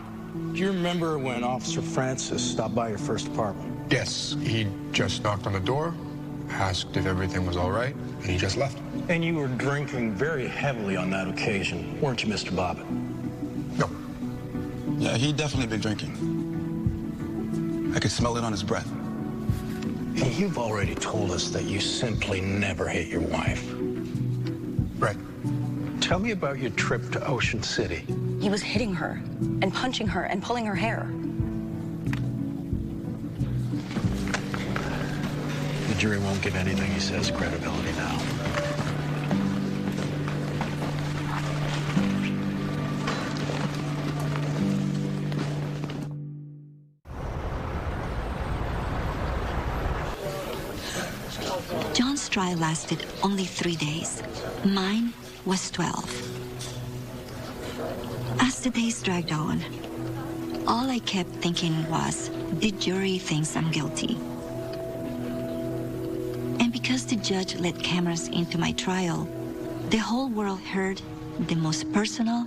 Do you remember when Officer Francis stopped by your first apartment? Yes, he just knocked on the door, asked if everything was all right, and he just left. And you were drinking very heavily on that occasion, weren't you, Mr. Bobbitt? No. Yeah, he'd definitely been drinking. I could smell it on his breath. And you've already told us that you simply never hit your wife. Right. Tell me about your trip to Ocean City. He was hitting her and punching her and pulling her hair. The jury won't give anything he says credibility now. John's trial lasted only 3 days. Mine was 12. As the days dragged on, all I kept thinking was, the jury thinks I'm guilty. And because the judge let cameras into my trial, the whole world heard the most personal,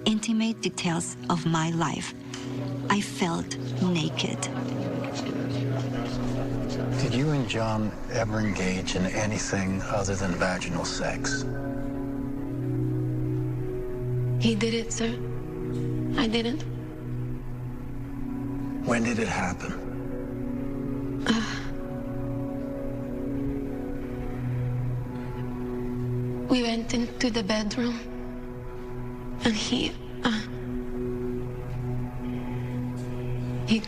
intimate details of my life. I felt naked. Did you and John ever engage in anything other than vaginal sex? He did it, sir. I didn't. When did it happen? We went into the bedroom, and he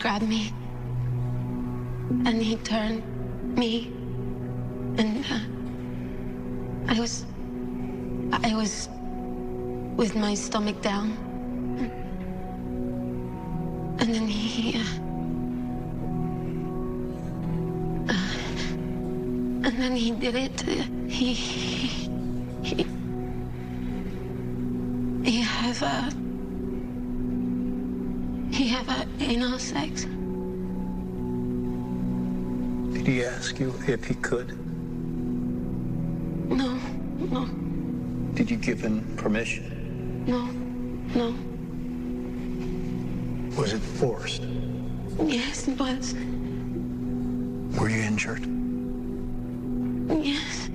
grabbed me, and he turned me, and I was with my stomach down, and then he did it. He have anal sex. Did he ask you if he could? No. Did you give him permission? No. Was it forced? Yes, it was. Were you injured? Yes,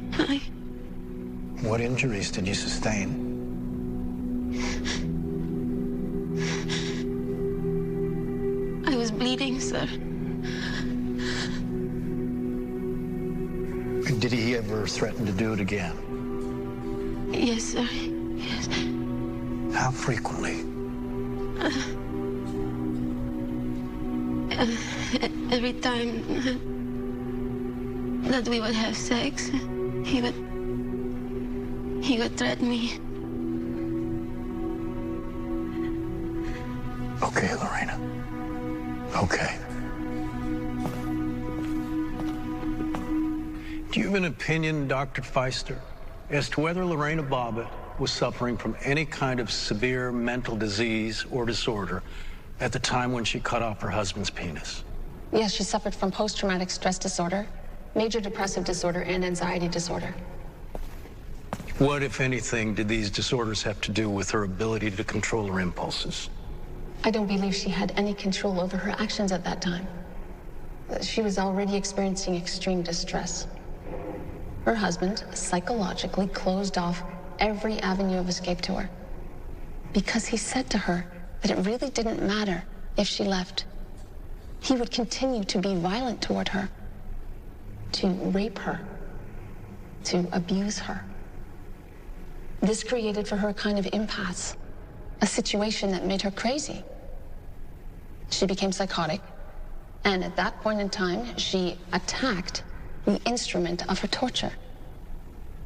What injuries did you sustain? I was bleeding, sir. Did he ever threaten to do it again? Yes, sir. Yes. How frequently? Every time that we would have sex, he would threaten me. Okay, Lorena. Okay. Do you have an opinion, Dr. Feister, as to whether Lorena Bobbitt was suffering from any kind of severe mental disease or disorder at the time when she cut off her husband's penis? Yes, she suffered from post-traumatic stress disorder, major depressive disorder, and anxiety disorder. What, if anything, did these disorders have to do with her ability to control her impulses? I don't believe she had any control over her actions at that time. She was already experiencing extreme distress. Her husband psychologically closed off every avenue of escape to her. Because he said to her that it really didn't matter if she left. He would continue to be violent toward her, to rape her, to abuse her. This created for her a kind of impasse, a situation that made her crazy. She became psychotic, and at that point in time, she attacked the instrument of her torture.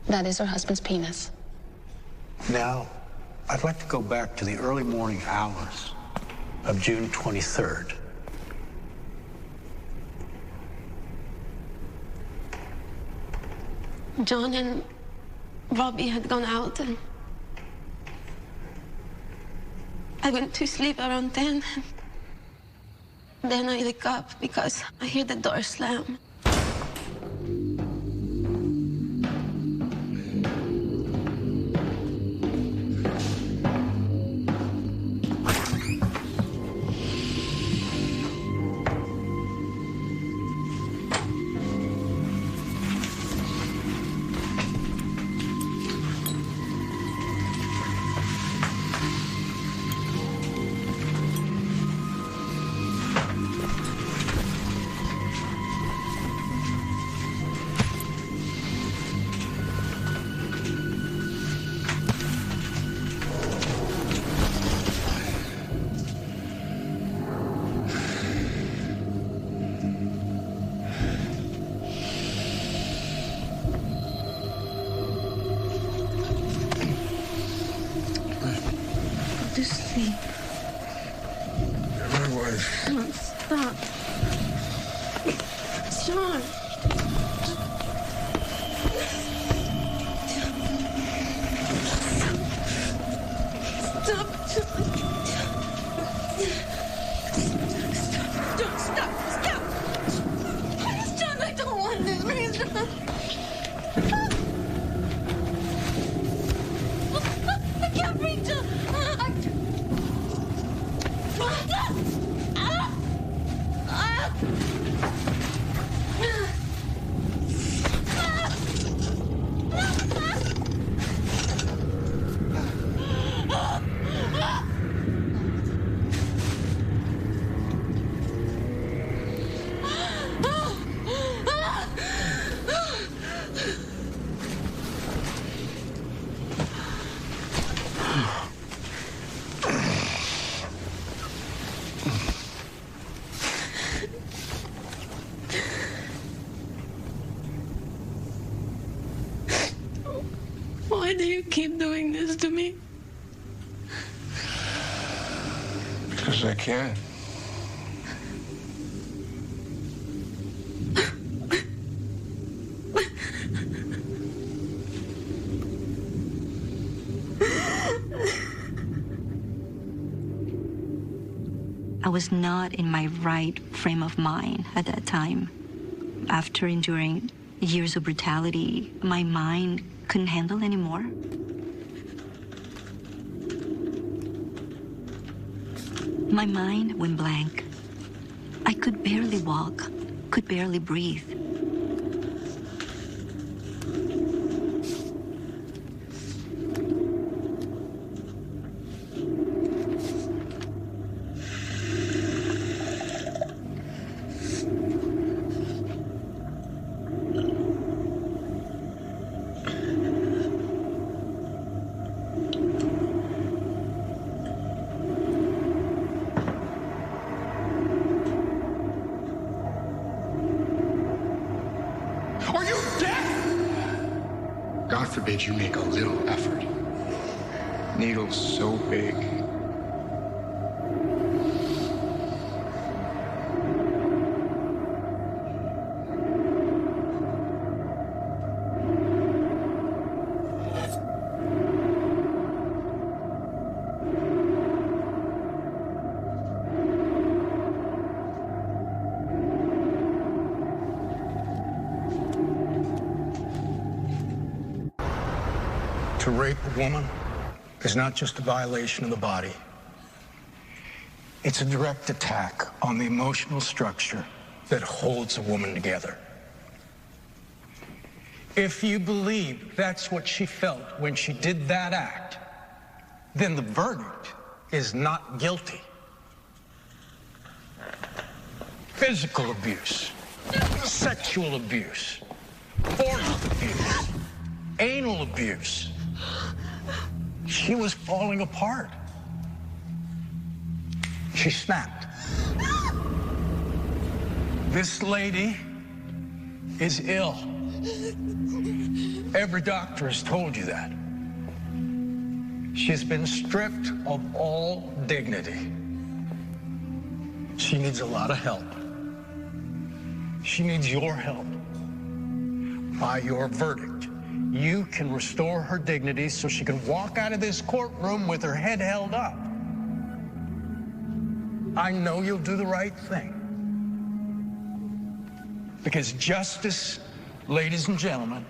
That is her husband's penis. Now, I'd like to go back to the early morning hours of June 23rd. John and Robbie had gone out, and I went to sleep around 10. Then I wake up because I hear the door slam. Why do you keep doing this to me? Because I can. I was not in my right frame of mind at that time. After enduring years of brutality, my mind couldn't handle anymore. My mind went blank. I could barely walk, could barely breathe. God forbid you make a little effort. Needle's so big. To rape a woman is not just a violation of the body. It's a direct attack on the emotional structure that holds a woman together. If you believe that's what she felt when she did that act, then the verdict is not guilty. Physical abuse, sexual abuse, forced abuse, anal abuse. She was falling apart. She snapped. This lady is ill. Every doctor has told you that. She's been stripped of all dignity. She needs a lot of help. She needs your help. By your verdict, you can restore her dignity so she can walk out of this courtroom with her head held up. I know you'll do the right thing. Because justice, ladies and gentlemen,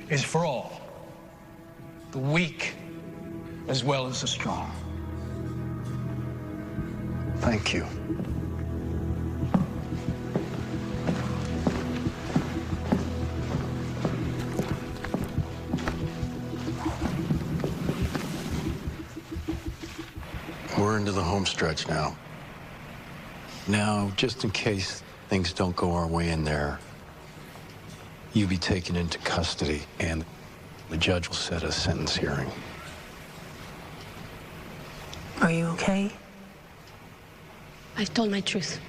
is for all. The weak as well as the strong. Thank you. We're into the home stretch now. Now, just in case things don't go our way in there, you'll be taken into custody and the judge will set a sentence hearing. Are you okay? I've told my truth.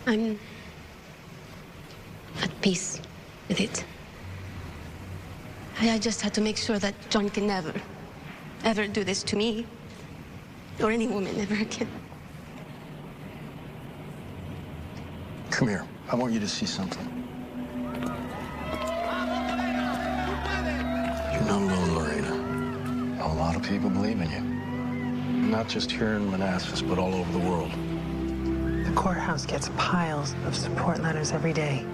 I'm at peace with it. I just had to make sure that John can never, ever do this to me or any woman ever again. Come here. I want you to see something. You're not alone, Lorena. A lot of people believe in you. Not just here in Manassas, but all over the world. The courthouse gets piles of support letters every day.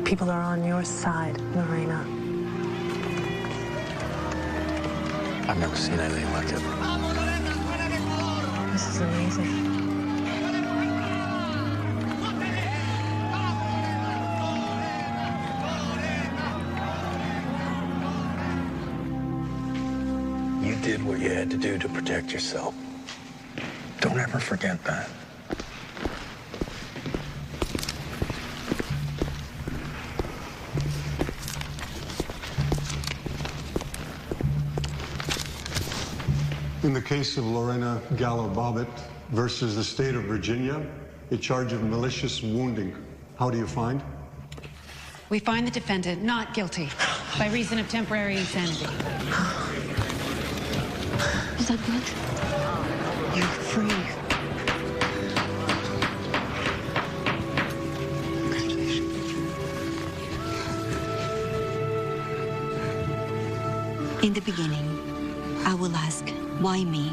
People are on your side, Lorena. I've never seen anything like it. This is amazing. You did what you had to do to protect yourself. Don't ever forget that. In the case of Lorena Bobbitt versus the state of Virginia, a charge of malicious wounding. How do you find? We find the defendant not guilty by reason of temporary insanity. Is that good? You're free. In the beginning, I will ask, why me?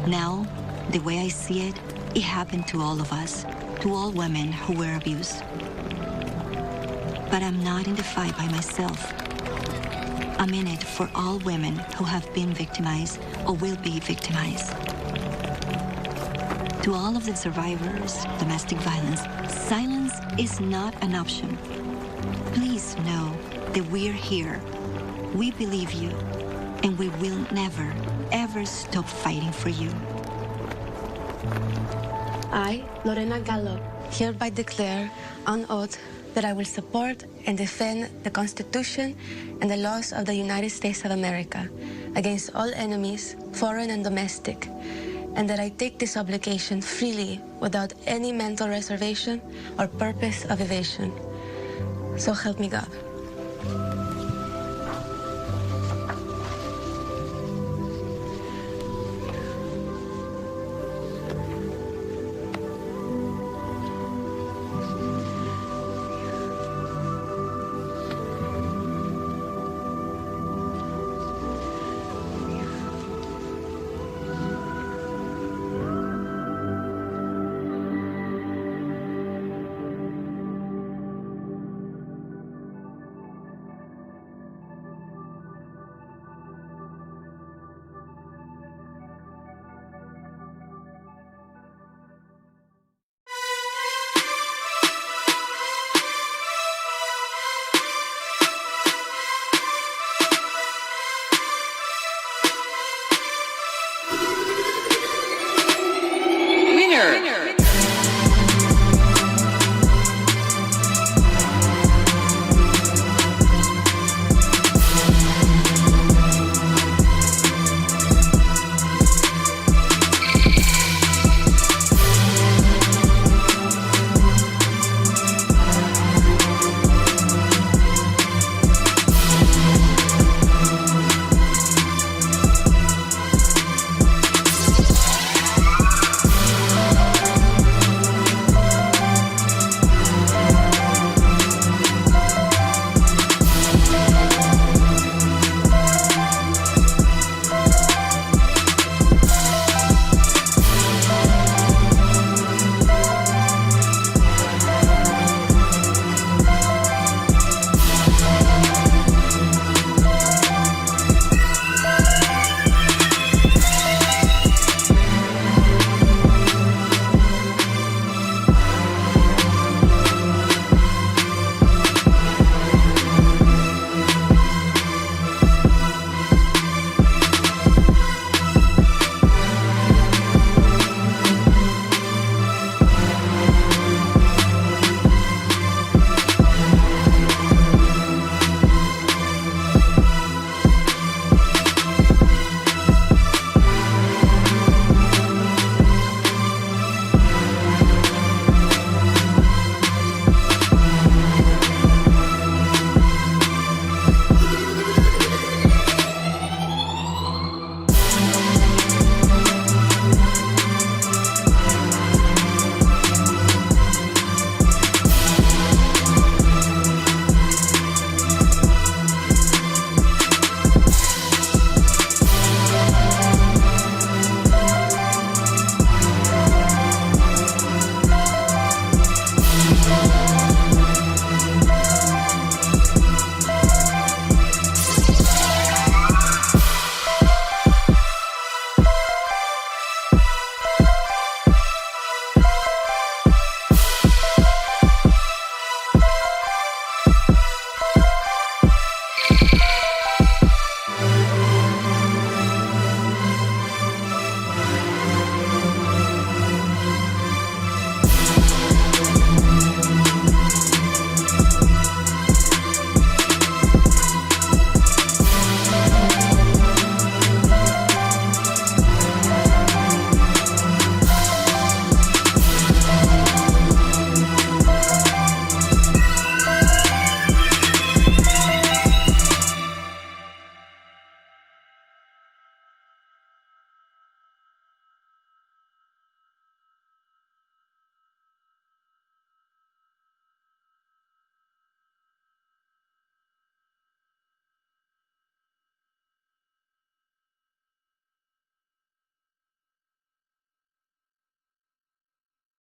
Now, the way I see it, it happened to all of us, to all women who were abused. But I'm not in the fight by myself. I'm in it for all women who have been victimized or will be victimized. To all of the survivors, domestic violence, silence is not an option. Please know that we're here. We believe you, and we will never, ever stop fighting for you. I, Lorena Gallo, hereby declare on oath that I will support and defend the Constitution and the laws of the United States of America against all enemies, foreign and domestic, and that I take this obligation freely without any mental reservation or purpose of evasion. So help me God.